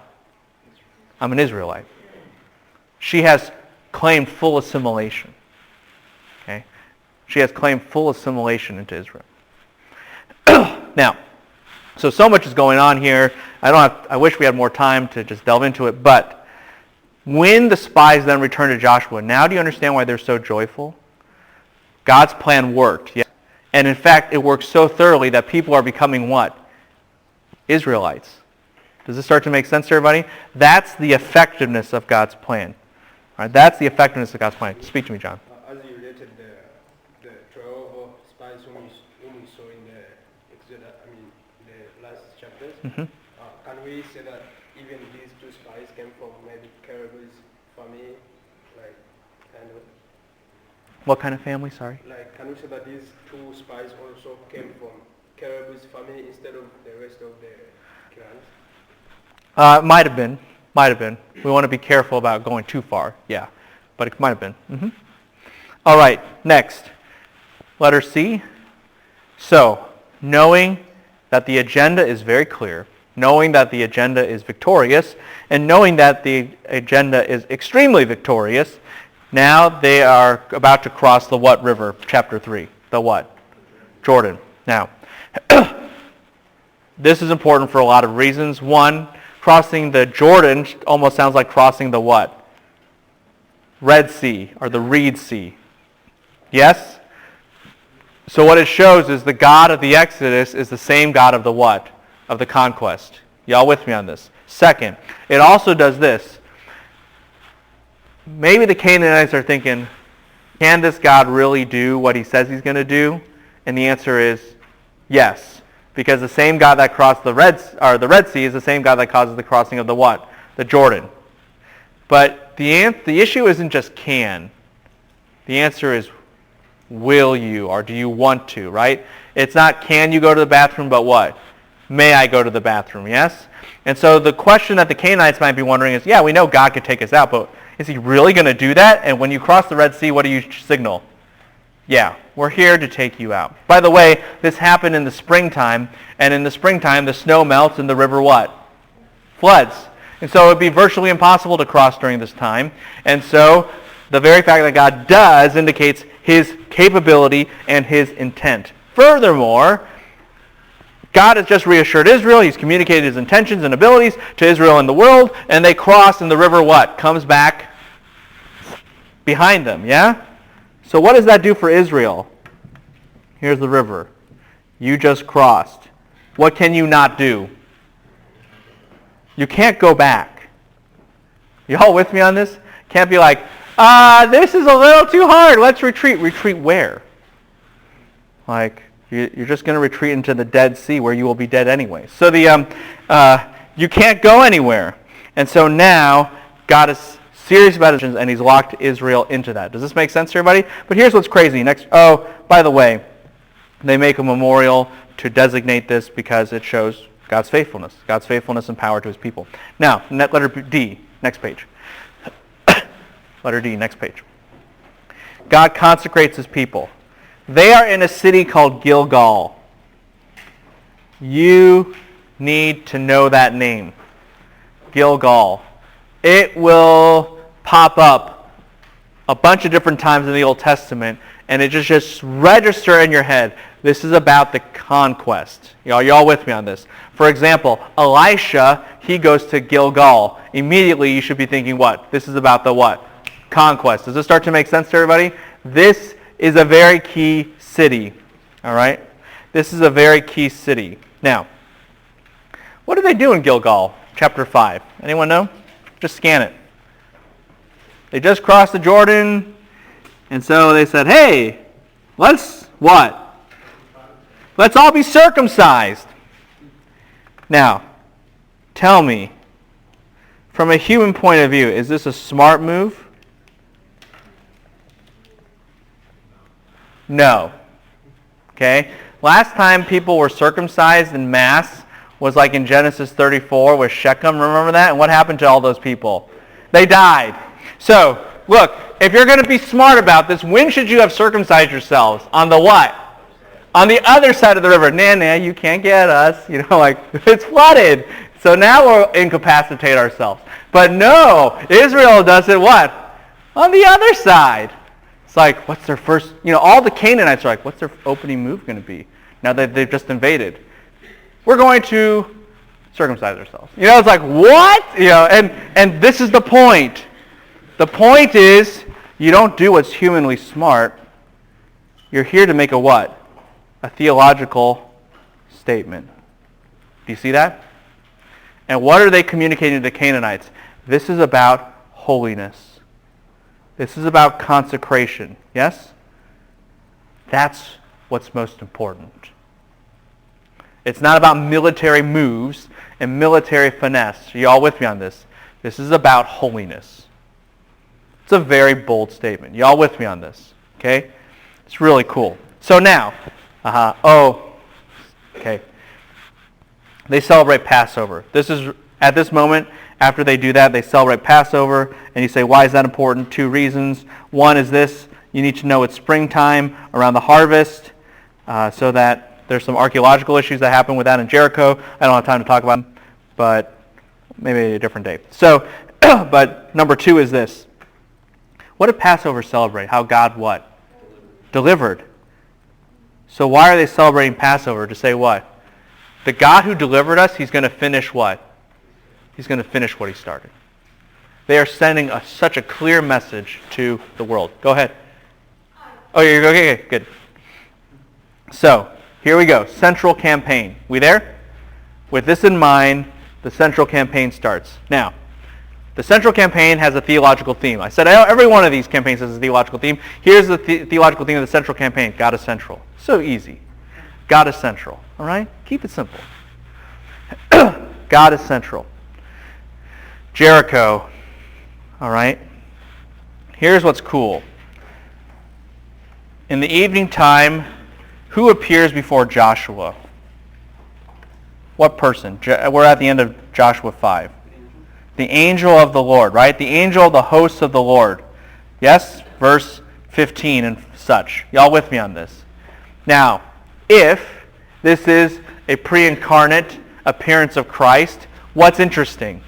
I'm an Israelite. She has claimed full assimilation. Okay? She has claimed full assimilation into Israel. Now, so much is going on here. I wish we had more time to just delve into it, but when the spies then return to Joshua, now do you understand why they're so joyful? God's plan worked. Yes. And in fact, it worked so thoroughly that people are becoming what? Israelites. Does this start to make sense to everybody? That's the effectiveness of God's plan. All right, that's the effectiveness of God's plan. Speak to me, John. As you related the 12 spies whom we saw in the Exodus, the last chapters, can we say that even these two spies came from maybe Caribou's family, like kind of? What kind of family? Sorry. Like, can we say that these two spies also came from Caribou's family instead of the rest of the clans? Might have been. Might have been. We want to be careful about going too far. Yeah. But it might have been. All right. Next. Letter C. So, knowing that the agenda is very clear, knowing that the agenda is victorious, and knowing that the agenda is extremely victorious, now they are about to cross the what river? Chapter 3. The what? Jordan. Now, this is important for a lot of reasons. One, crossing the Jordan almost sounds like crossing the what? Red Sea or the Reed Sea. Yes? So what it shows is the God of the Exodus is the same God of the what? Of the conquest. Y'all with me on this? Second, it also does this. Maybe the Canaanites are thinking, can this God really do what he says he's going to do? And the answer is yes. Because the same God that crossed the Red Sea is the same God that causes the crossing of the what? The Jordan. But the issue isn't just can. The answer is will you, or do you want to, right? It's not can you go to the bathroom, but what? May I go to the bathroom, yes? And so the question that the Canaanites might be wondering is, yeah, we know God could take us out, but is he really going to do that? And when you cross the Red Sea, what do you signal? Yeah, we're here to take you out. By the way, this happened in the springtime, and in the springtime, the snow melts and the river what? Floods. And so it would be virtually impossible to cross during this time. And so the very fact that God does indicates his capability and his intent. Furthermore, God has just reassured Israel. He's communicated his intentions and abilities to Israel and the world, and they cross, and the river what? Comes back behind them, yeah? So what does that do for Israel? Here's the river. You just crossed. What can you not do? You can't go back. You all with me on this? Can't be like, this is a little too hard. Let's retreat. Retreat where? Like, you're just going to retreat into the Dead Sea where you will be dead anyway. So you can't go anywhere. And so now God is serious about it, and he's locked Israel into that. Does this make sense to everybody? But here's what's crazy. By the way, they make a memorial to designate this because it shows God's faithfulness and power to his people. Now, letter D, next page. Letter D, next page. God consecrates his people. They are in a city called Gilgal. You need to know that name. Gilgal. It will pop up a bunch of different times in the Old Testament, and it just register in your head. This is about the conquest. Y'all with me on this? For example, Elisha, he goes to Gilgal. Immediately you should be thinking what? This is about the what? Conquest. Does this start to make sense to everybody? This is a very key city. All right? This is a very key city. Now, what do they do in Gilgal? Chapter 5. Anyone know? Just scan it. They just crossed the Jordan, and so they said, hey, let's what? Let's all be circumcised. Now, tell me, from a human point of view, is this a smart move? No. Okay? Last time people were circumcised in mass was like in Genesis 34 with Shechem. Remember that? And what happened to all those people? They died. So, look, if you're going to be smart about this, when should you have circumcised yourselves? On the what? On the other side of the river. Nah, you can't get us. It's flooded. So now we'll incapacitate ourselves. But no, Israel does it what? On the other side. It's like, what's their first, all the Canaanites are like, what's their opening move going to be? Now that they've just invaded. We're going to circumcise ourselves. It's like, what? And this is the point. The point is, you don't do what's humanly smart. You're here to make a what? A theological statement. Do you see that? And what are they communicating to the Canaanites? This is about holiness. This is about consecration. Yes? That's what's most important. It's not about military moves and military finesse. Are you all with me on this? This is about holiness. It's a very bold statement. You all with me on this? Okay? It's really cool. So now, okay. They celebrate Passover. This is, at this moment, after they do that, they celebrate Passover. And you say, why is that important? 2 reasons. One is this. You need to know it's springtime around the harvest so that there's some archaeological issues that happen with that in Jericho. I don't have time to talk about them, but maybe a different day. So, but number 2 is this. What did Passover celebrate? How God what? Delivered. So why are they celebrating Passover? To say what? The God who delivered us, he's going to finish what? He's going to finish what he started. They are sending such a clear message to the world. Go ahead. Oh, you're okay, good. So, here we go. Central campaign. We there? With this in mind, the central campaign starts. Now, the central campaign has a theological theme. I said every one of these campaigns has a theological theme. Here's the theological theme of the central campaign. God is central. So easy. God is central. All right? Keep it simple. God is central. Jericho, All right? Here's what's cool. In the evening time, who appears before Joshua? What person? We're at the end of Joshua 5. The angel of the Lord, right? The angel of the hosts of the Lord. Yes? Verse 15 and such. Y'all with me on this? Now, if this is a pre-incarnate appearance of Christ, what's interesting?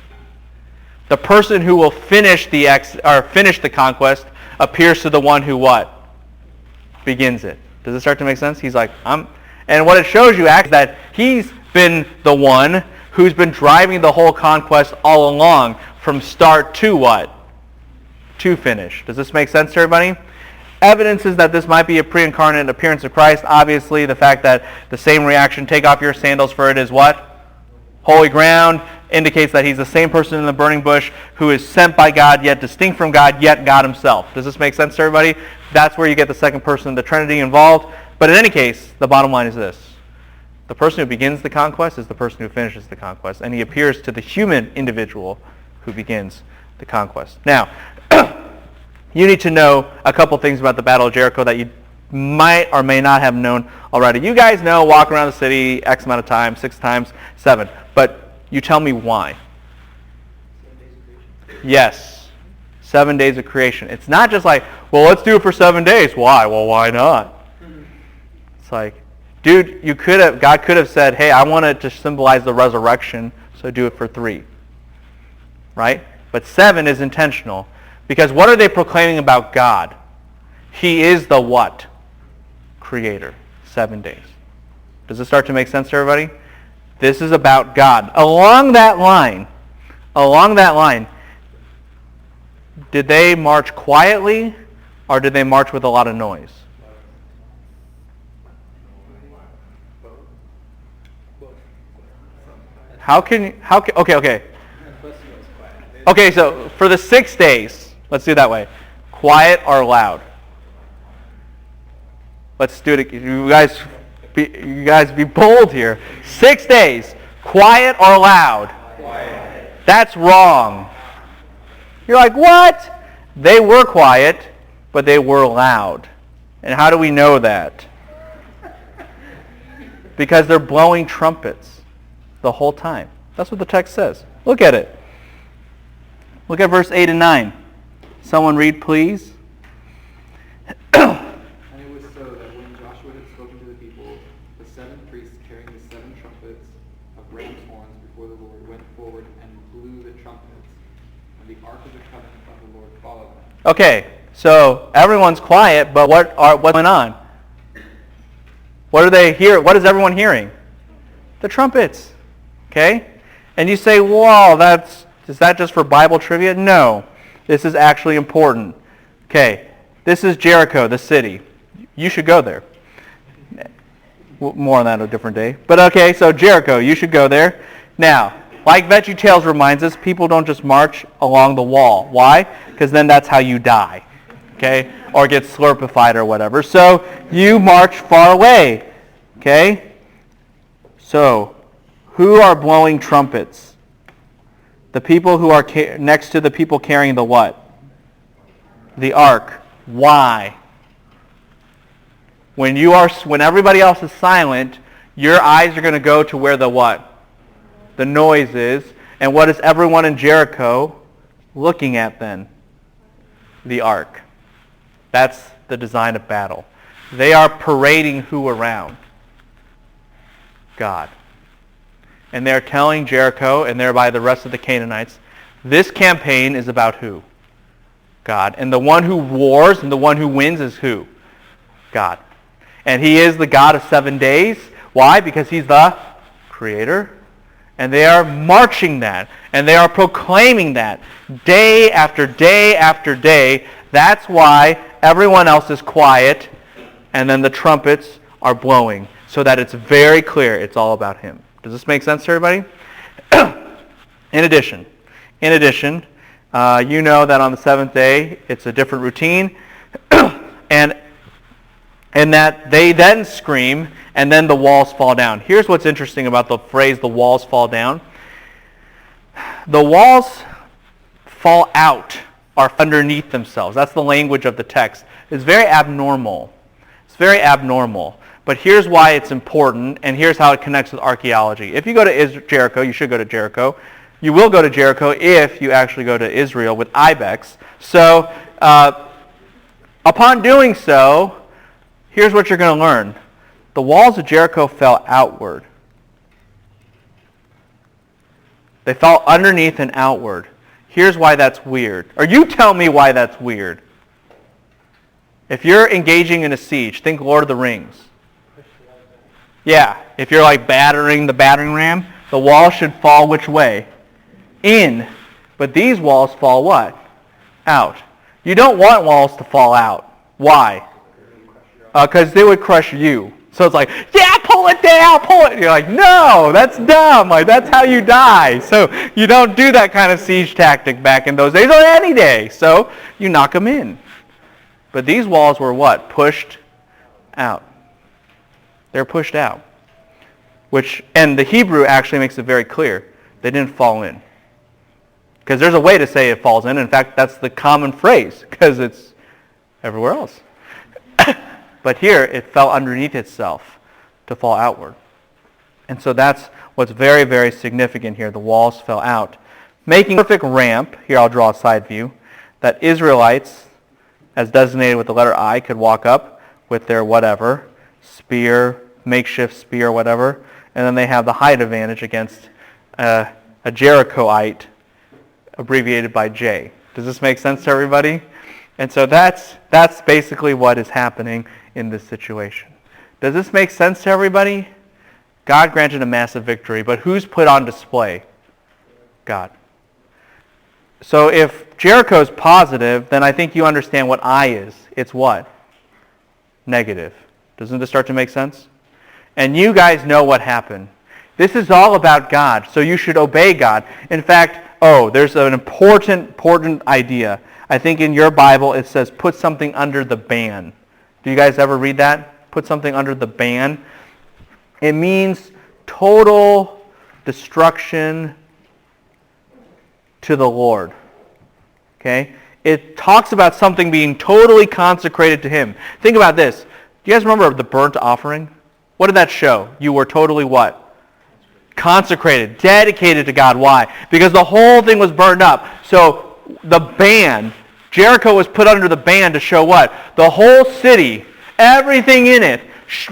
The person who will finish the conquest appears to the one who what? Begins it. Does it start to make sense? He's like, and what it shows you is that he's been the one who's been driving the whole conquest all along from start to what? To finish. Does this make sense to everybody? Evidences that this might be a pre-incarnate appearance of Christ. Obviously, the fact that the same reaction, take off your sandals for it is what? Holy ground, indicates that he's the same person in the burning bush who is sent by God, yet distinct from God, yet God himself. Does this make sense to everybody? That's where you get the second person of the Trinity involved. But in any case, the bottom line is this. The person who begins the conquest is the person who finishes the conquest, and he appears to the human individual who begins the conquest. Now, you need to know a couple things about the Battle of Jericho that you might or may not have known already. You guys know walk around the city X amount of times, 6 times, 7. But you tell me why. 7 days of creation. Yes. 7 days of creation. It's not just like, well, let's do it for 7 days. Why? Well, why not? It's like, dude, God could have said, hey, I want it to symbolize the resurrection, so do it for 3. Right? But 7 is intentional. Because what are they proclaiming about God? He is the what? Creator. 7 days. Does this start to make sense to everybody? This is about God. Along that line, did they march quietly or did they march with a lot of noise? Okay, so for the 6 days, let's do it that way. Quiet or loud? Let's do it. You guys be bold here. 6 days, quiet or loud? Quiet. That's wrong. You're like, what? They were quiet, but they were loud. And how do we know that? Because they're blowing trumpets the whole time. That's what the text says. Look at it. Look at verse 8 and 9. Someone read, please. And it was so that when Joshua had spoken to the people, the 7 priests carrying the 7 trumpets of ram's horns before the Lord went forward and blew the trumpets, and the ark of the covenant of the Lord followed them. Okay, so everyone's quiet, but what's going on? What are they hear? What is everyone hearing? The trumpets. Okay? And you say, "Whoa, is that just for Bible trivia?" No. This is actually important. Okay. This is Jericho, the city. You should go there. More on that a different day. But okay, so Jericho, you should go there. Now, like VeggieTales reminds us, people don't just march along the wall. Why? Because then that's how you die. Okay? Or get slurpified or whatever. So you march far away. Okay? So, who are blowing trumpets? The people who are next to the people carrying the what? The ark. Why? When everybody else is silent, your eyes are going to go to where the what? The noise is. And what is everyone in Jericho looking at then? The ark. That's the design of battle. They are parading who around? God. And they're telling Jericho, and thereby the rest of the Canaanites, this campaign is about who? God. And the one who wars and the one who wins is who? God. And he is the God of 7 days. Why? Because he's the creator. And they are marching that. And they are proclaiming that day after day after day. That's why everyone else is quiet. And then the trumpets are blowing. So that it's very clear it's all about him. Does this make sense to everybody? In addition, you know that on the 7th day it's a different routine, and that they then scream, and then the walls fall down. Here's what's interesting about the phrase "the walls fall down." The walls fall out are underneath themselves. That's the language of the text. It's very abnormal. It's very abnormal. But here's why it's important, and here's how it connects with archaeology. If you go to Jericho, you should go to Jericho. You will go to Jericho if you actually go to Israel with ibex. So upon doing so, here's what you're going to learn. The walls of Jericho fell outward. They fell underneath and outward. Here's why that's weird. Or you tell me why that's weird. If you're engaging in a siege, think Lord of the Rings. Yeah, if you're like battering the battering ram, the wall should fall which way? In. But these walls fall what? Out. You don't want walls to fall out. Why? Because they would crush you. So it's like, yeah, pull it down, pull it. You're like, no, that's dumb. Like, that's how you die. So you don't do that kind of siege tactic back in those days or any day. So you knock them in. But these walls were what? Pushed out. They're pushed out. And the Hebrew actually makes it very clear. They didn't fall in. Because there's a way to say it falls in. In fact, that's the common phrase because it's everywhere else. But here, it fell underneath itself to fall outward. And so that's what's very, very significant here. The walls fell out, making a perfect ramp. Here I'll draw a side view. That Israelites, as designated with the letter I, could walk up with their whatever, spear, makeshift spear, whatever. And then they have the height advantage against a Jerichoite, abbreviated by J. Does this make sense to everybody? And so that's basically what is happening in this situation. Does this make sense to everybody? God granted a massive victory, but who's put on display? God. So if Jericho is positive, then I think you understand what I is. It's what? Negative. Doesn't this start to make sense? And you guys know what happened. This is all about God, so you should obey God. In fact, there's an important idea. I think in your Bible it says, put something under the ban. Do you guys ever read that? Put something under the ban. It means total destruction to the Lord. Okay? It talks about something being totally consecrated to Him. Think about this. Do you guys remember the burnt offering? What did that show? You were totally what? Consecrated, dedicated to God. Why? Because the whole thing was burned up. So the ban, Jericho was put under the ban to show what? The whole city, everything in it,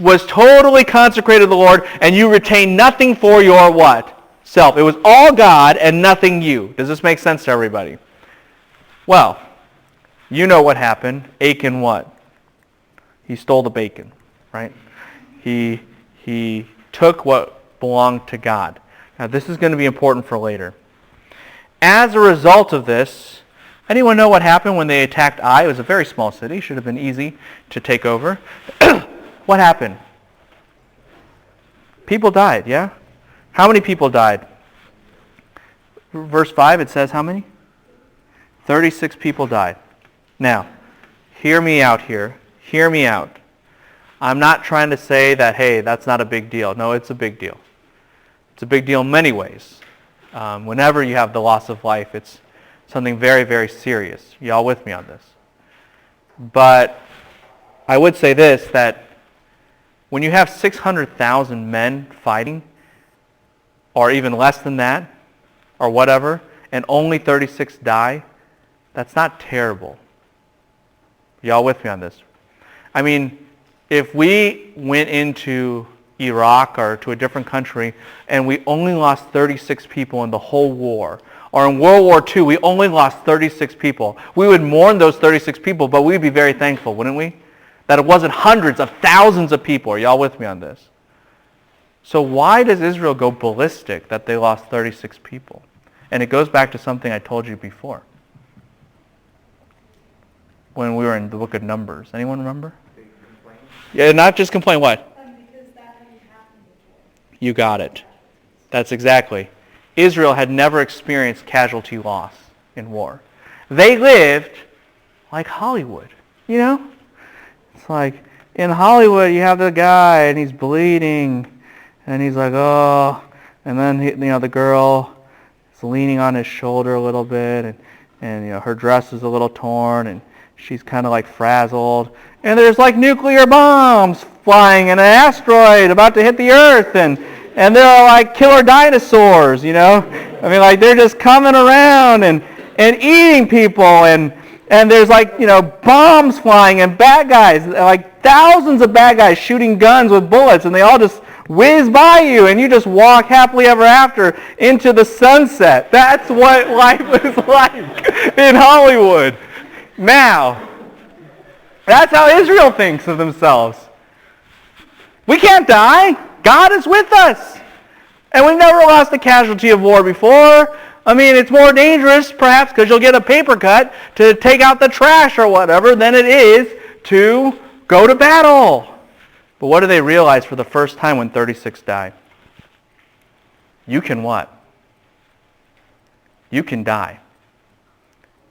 was totally consecrated to the Lord, and you retain nothing for your what? Self. It was all God and nothing you. Does this make sense to everybody? Well, you know what happened. Achan what? He stole the bacon, right? He took what belonged to God. Now this is going to be important for later. As a result of this, anyone know what happened when they attacked Ai? It was a very small city. Should have been easy to take over. What happened? People died, yeah? How many people died? Verse 5, it says how many? 36 people died. Now, hear me out here. Hear me out. I'm not trying to say that, hey, that's not a big deal. No, it's a big deal. It's a big deal in many ways. Whenever you have the loss of life, it's something very, very serious. You all with me on this? But I would say this, that when you have 600,000 men fighting, or even less than that, or whatever, and only 36 die, that's not terrible. You all with me on this? I mean, if we went into Iraq or to a different country and we only lost 36 people in the whole war, or in World War II we only lost 36 people, we would mourn those 36 people, but we'd be very thankful, wouldn't we? That it wasn't hundreds of thousands of people. Are y'all with me on this? So why does Israel go ballistic that they lost 36 people? And it goes back to something I told you before. When we were in the book of Numbers. Anyone remember? Yeah, not just complain. What? Because that hadn't happened before. You got it. That's exactly. Israel had never experienced casualty loss in war. They lived like Hollywood, you know? It's like, in Hollywood, you have the guy, and he's bleeding, and he's like, oh, and then, the girl is leaning on his shoulder a little bit, and and her dress is a little torn, and she's kind of like frazzled. And there's like nuclear bombs flying and an asteroid about to hit the Earth, and there are like killer dinosaurs, I mean, like they're just coming around and eating people, and there's like, bombs flying and bad guys, like thousands of bad guys shooting guns with bullets, and they all just whiz by you, and you just walk happily ever after into the sunset. That's what life is like in Hollywood. Now, that's how Israel thinks of themselves. We can't die. God is with us. And we've never lost a casualty of war before. I mean, it's more dangerous, perhaps, because you'll get a paper cut to take out the trash or whatever than it is to go to battle. But what do they realize for the first time when 36 died? You can what? You can die.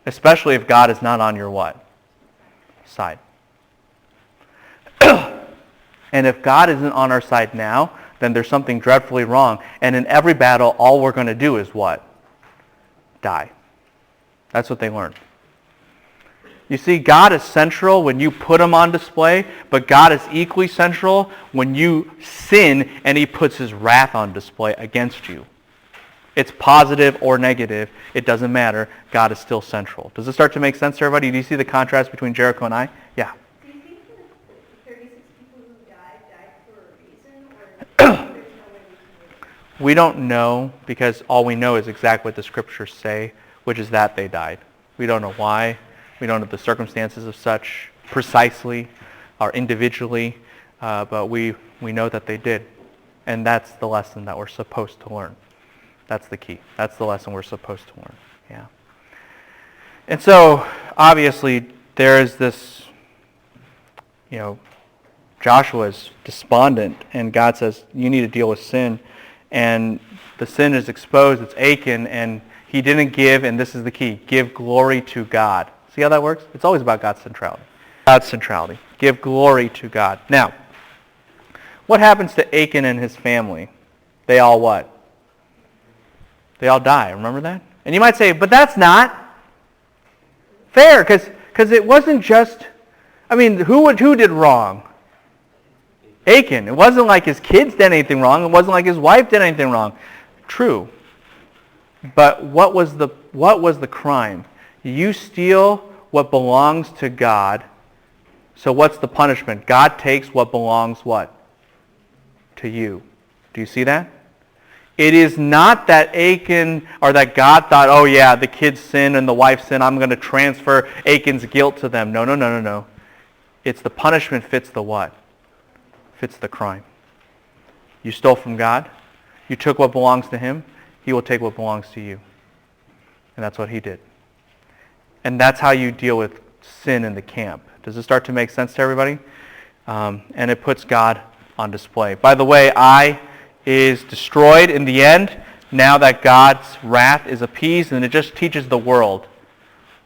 Especially if God is not on your what? Side. And if God isn't on our side now, then there's something dreadfully wrong. And in every battle, all we're going to do is what? Die. That's what they learned. You see, God is central when you put him on display, but God is equally central when you sin and he puts his wrath on display against you. It's positive or negative. It doesn't matter. God is still central. Does it start to make sense to everybody? Do you see the contrast between Jericho and Ai? Yeah. Do you think that the 36 people who died for a reason, or there's no way we can know? We don't know, because all we know is exactly what the scriptures say, which is that they died. We don't know why. We don't know the circumstances of such precisely or individually, but we know that they did. And that's the lesson that we're supposed to learn. That's the key. That's the lesson we're supposed to learn. Yeah. And so, obviously, there is this, Joshua's despondent, and God says, you need to deal with sin. And the sin is exposed. It's Achan, and he didn't give, and this is the key, give glory to God. See how that works? It's always about God's centrality. God's centrality. Give glory to God. Now, what happens to Achan and his family? They all what? They all die. Remember that? And you might say, but that's not fair, because it wasn't just, who did wrong? Achan. It wasn't like his kids did anything wrong. It wasn't like his wife did anything wrong. True. But what was the crime? You steal what belongs to God. So what's the punishment? God takes what belongs what? To you. Do you see that? It is not that Achan, or that God thought, oh yeah, the kids sin and the wife sin, I'm going to transfer Achan's guilt to them. No. It's the punishment fits the what? Fits the crime. You stole from God. You took what belongs to him. He will take what belongs to you. And that's what he did. And that's how you deal with sin in the camp. Does it start to make sense to everybody? And it puts God on display. By the way, Ai is destroyed in the end now that God's wrath is appeased, and it just teaches the world.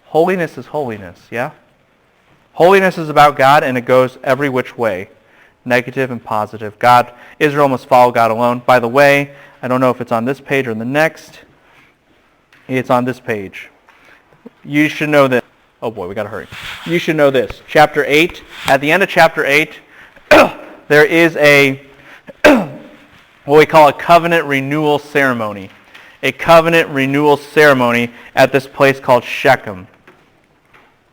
Holiness is holiness, yeah? Holiness is about God, and it goes every which way, negative and positive. Israel must follow God alone. By the way, I don't know if it's on this page or the next. It's on this page. You should know this. Oh boy, we got to hurry. You should know this. Chapter 8. At the end of chapter 8, there is what we call a covenant renewal ceremony. A covenant renewal ceremony at this place called Shechem.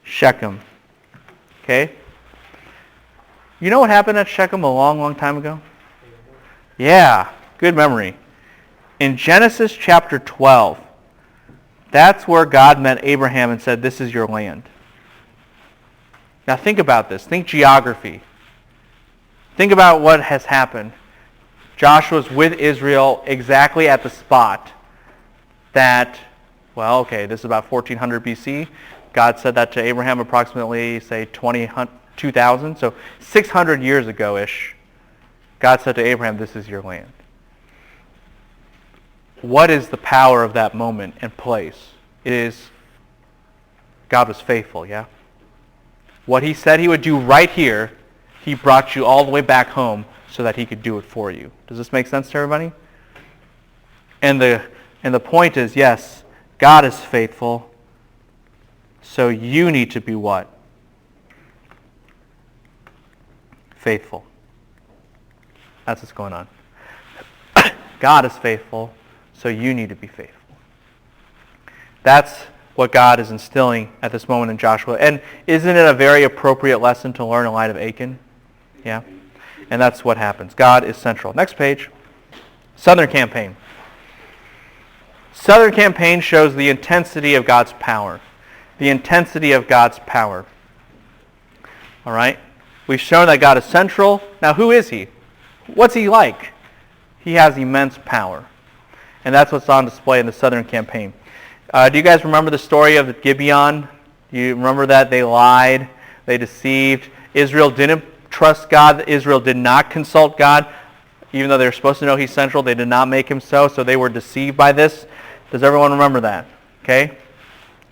Shechem. Okay? You know what happened at Shechem a long, long time ago? Yeah, good memory. In Genesis chapter 12, that's where God met Abraham and said, this is your land. Now think about this. Think geography. Think about what has happened. Joshua's with Israel exactly at the spot that, this is about 1400 BC. God said that to Abraham approximately, say, 2000. So 600 years ago-ish, God said to Abraham, this is your land. What is the power of that moment and place? It is God was faithful, yeah? What he said he would do right here, he brought you all the way back home so that he could do it for you. Does this make sense to everybody? And the point is, yes, God is faithful, So you need to be what? Faithful. That's what's going on. God is faithful, so you need to be faithful. That's what God is instilling at this moment in Joshua. And isn't it a very appropriate lesson to learn in light of Achan? Yeah? And that's what happens. God is central. Next page. Southern Campaign. Southern Campaign shows the intensity of God's power. The intensity of God's power. All right? We've shown that God is central. Now, who is he? What's he like? He has immense power. And that's what's on display in the Southern Campaign. Do you guys remember the story of Gibeon? Do you remember that? They lied. They deceived. Israel didn't trust God. Israel did not consult God. Even though they were supposed to know he's central, they did not make him so they were deceived by this. Does everyone remember that? Okay?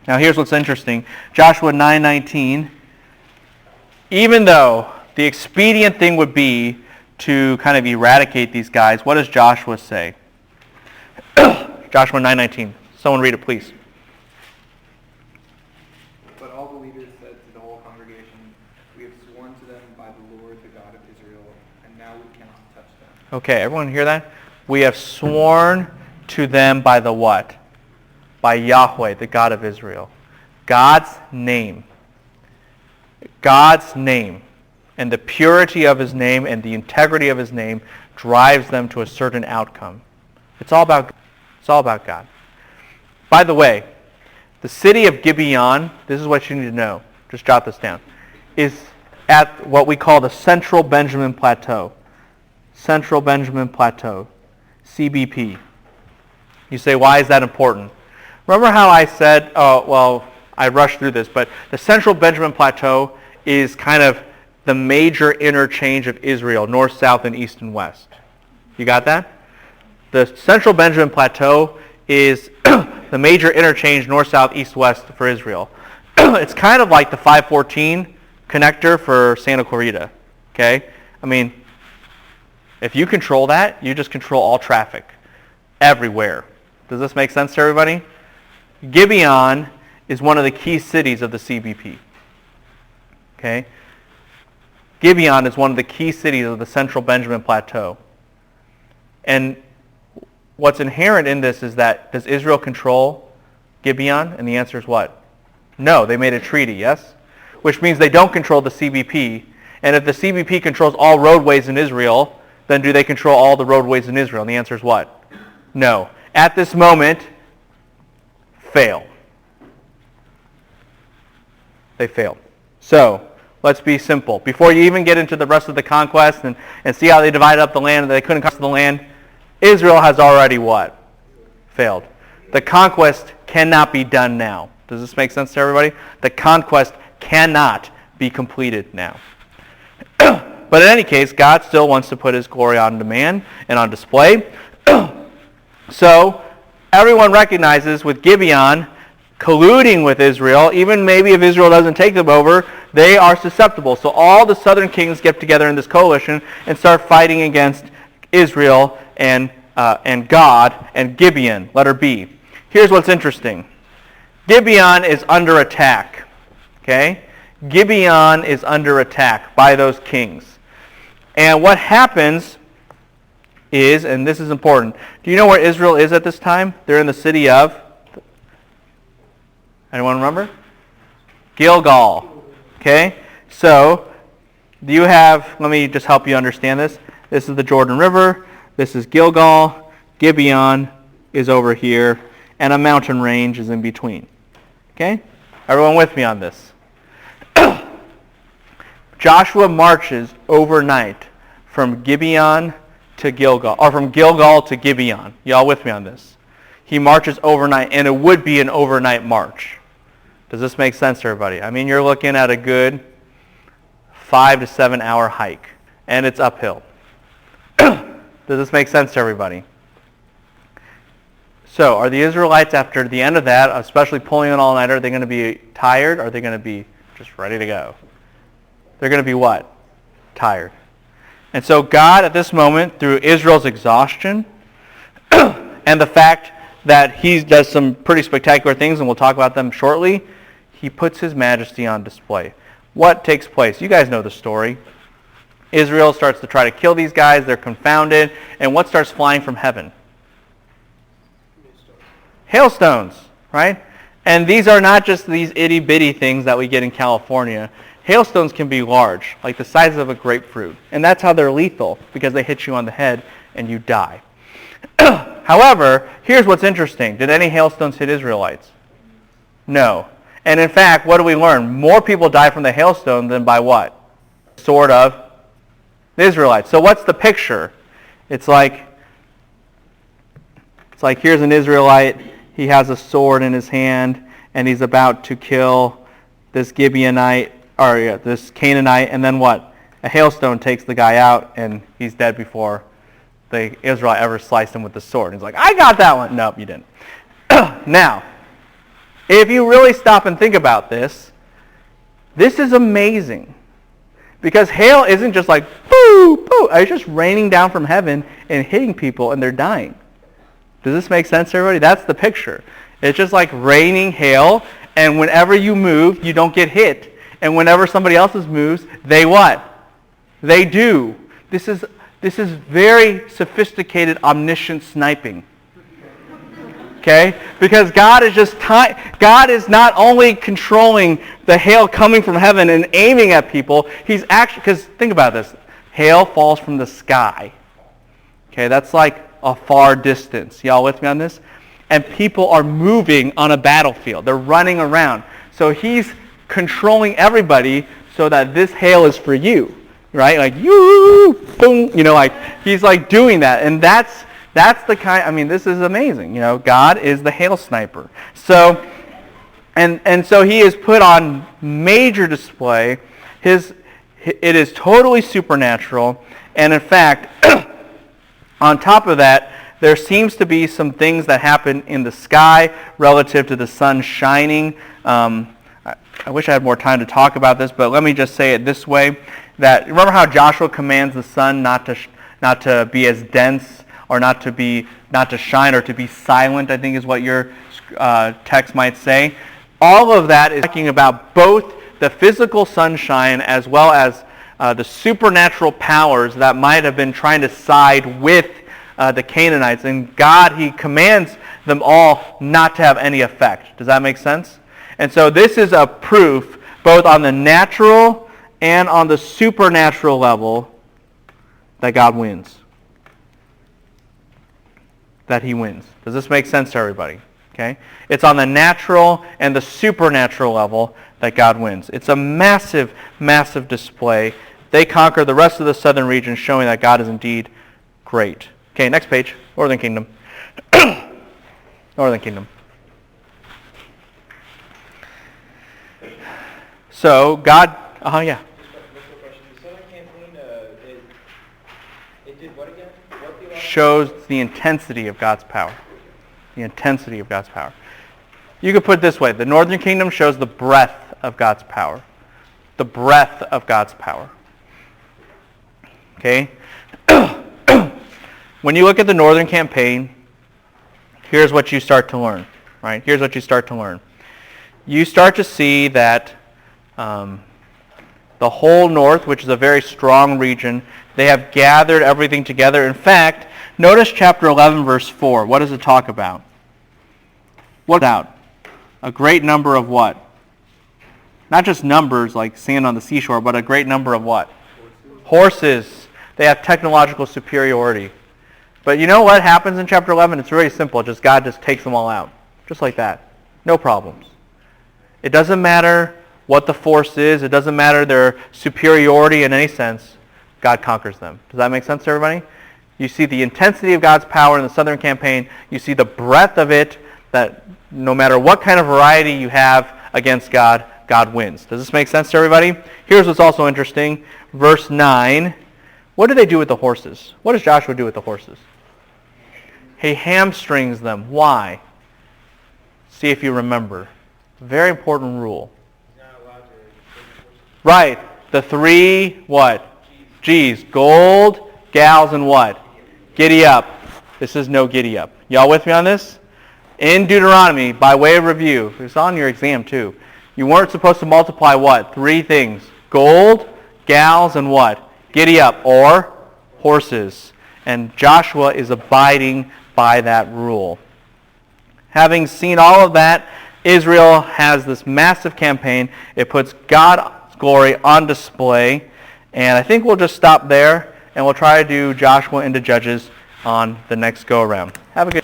Now here's what's interesting. Joshua 9:19. Even though the expedient thing would be to kind of eradicate these guys, what does Joshua say? Joshua 9:19. Someone read it, please. But all the leaders said to the whole congregation, "We have sworn to them by the Lord, the God of Israel, and now we cannot touch them." Okay, everyone hear that? We have sworn to them by the what? By Yahweh, the God of Israel. God's name. God's name. And the purity of his name and the integrity of his name drives them to a certain outcome. It's all about God. By the way, the city of Gibeon, this is what you need to know, just jot this down, is at what we call the Central Benjamin Plateau. Central Benjamin Plateau, CBP. You say, why is that important? Remember how I said, I rushed through this, but the Central Benjamin Plateau is kind of the major interchange of Israel, north, south, and east and west. You got that? The Central Benjamin Plateau is the major interchange north, south, east, west for Israel. It's kind of like the 514 connector for Santa Clarita. Okay? I mean, if you control that, you just control all traffic everywhere. Does this make sense to everybody? Gibeon is one of the key cities of the CBP. Okay? Gibeon is one of the key cities of the Central Benjamin Plateau. And what's inherent in this is that, does Israel control Gibeon? And the answer is what? No, they made a treaty, yes? Which means they don't control the CBP. And if the CBP controls all roadways in Israel, then do they control all the roadways in Israel? And the answer is what? No. At this moment, fail. They failed. So, let's be simple. Before you even get into the rest of the conquest and see how they divided up the land and they couldn't conquer the land, Israel has already what? Failed. The conquest cannot be done now. Does this make sense to everybody? The conquest cannot be completed now. But in any case, God still wants to put his glory on demand and on display. So, everyone recognizes with Gibeon colluding with Israel, even maybe if Israel doesn't take them over, they are susceptible. So all the southern kings get together in this coalition and start fighting against Israel and God and Gibeon, letter B. Here's what's interesting. Gibeon is under attack. Okay? Gibeon is under attack by those kings. And what happens is, and this is important, do you know where Israel is at this time? They're in the city of, anyone remember? Gilgal. Okay? So, do you have, let me just help you understand this. This is the Jordan River. This is Gilgal. Gibeon is over here. And a mountain range is in between. Okay? Everyone with me on this? Joshua marches overnight from Gibeon to Gilgal, or from Gilgal to Gibeon. Y'all with me on this? He marches overnight, and it would be an overnight march. Does this make sense to everybody? I mean, you're looking at a good 5 to 7 hour hike, and it's uphill. Does this make sense to everybody? So, are the Israelites, after the end of that, especially pulling an all-nighter, are they going to be tired, or are they going to be just ready to go? They're going to be what? Tired. And so God, at this moment, through Israel's exhaustion and the fact that he does some pretty spectacular things, and we'll talk about them shortly, he puts his majesty on display. What takes place? You guys know the story. Israel starts to try to kill these guys. They're confounded. And what starts flying from heaven? Hailstones, right? And these are not just these itty-bitty things that we get in California. Hailstones can be large, like the size of a grapefruit. And that's how they're lethal, because they hit you on the head and you die. However, here's what's interesting. Did any hailstones hit Israelites? No. And in fact, what do we learn? More people die from the hailstone than by what? Sword of the Israelites. So what's the picture? It's like here's an Israelite. He has a sword in his hand, and he's about to kill this this Canaanite, and then what? A hailstone takes the guy out, and he's dead before the Israelite ever sliced him with the sword. He's like, I got that one. Nope, you didn't. Now, if you really stop and think about this, this is amazing. Because hail isn't just like, boo, boo. It's just raining down from heaven and hitting people, and they're dying. Does this make sense to everybody? That's the picture. It's just like raining hail, and whenever you move, you don't get hit. And whenever somebody else's moves, they what? They do. This is very sophisticated, omniscient sniping. Okay? Because God is not only controlling the hail coming from heaven and aiming at people, he's actually, because think about this, hail falls from the sky. Okay, that's like a far distance. Y'all with me on this? And people are moving on a battlefield. They're running around. So he's controlling everybody so that this hail is for you. Right? Like, you, boom, like he's like doing that. And that's the kind, this is amazing. God is the hail sniper. So, and so he is put on major display. It is totally supernatural. And in fact, on top of that, there seems to be some things that happen in the sky relative to the sun shining. I wish I had more time to talk about this, but let me just say it this way. That remember how Joshua commands the sun not to be as dense, or not to shine, or to be silent, I think is what your text might say. All of that is talking about both the physical sunshine as well as the supernatural powers that might have been trying to side with the Canaanites. And God, he commands them all not to have any effect. Does that make sense? And so this is a proof both on the natural and on the supernatural level that God wins. That he wins. Does this make sense to everybody? Okay? It's on the natural and the supernatural level that God wins. It's a massive, massive display. They conquer the rest of the southern region, showing that God is indeed great. Okay, next page. Northern Kingdom. Northern Kingdom. So God, yeah. The Southern Campaign, it did what again? Shows the intensity of God's power. The intensity of God's power. You could put it this way. The Northern Kingdom shows the breadth of God's power. The breadth of God's power. Okay? When you look at the Northern Campaign, here's what you start to learn. Right? Here's what you start to learn. You start to see that the whole north, which is a very strong region, they have gathered everything together. In fact, notice chapter 11, verse 4. What does it talk about? What's out? A great number of what? Not just numbers like sand on the seashore, but a great number of what? Horses. They have technological superiority. But you know what happens in chapter 11? It's really simple. God just takes them all out. Just like that. No problems. It doesn't matter what the force is. It doesn't matter their superiority in any sense. God conquers them. Does that make sense to everybody? You see the intensity of God's power in the Southern Campaign. You see the breadth of it, that no matter what kind of variety you have against God, God wins. Does this make sense to everybody? Here's what's also interesting. Verse 9. What do they do with the horses? What does Joshua do with the horses? He hamstrings them. Why? See if you remember. Very important rule. Right. The three, what? G's. Gold, gals, and what? Giddy up. This is no giddy up. Y'all with me on this? In Deuteronomy, by way of review, it's on your exam too. You weren't supposed to multiply what? 3 things. Gold, gals, and what? Giddy up, or horses. And Joshua is abiding by that rule. Having seen all of that, Israel has this massive campaign. It puts God's glory on display. And I think we'll just stop there, and we'll try to do Joshua into Judges on the next go-around. Have a good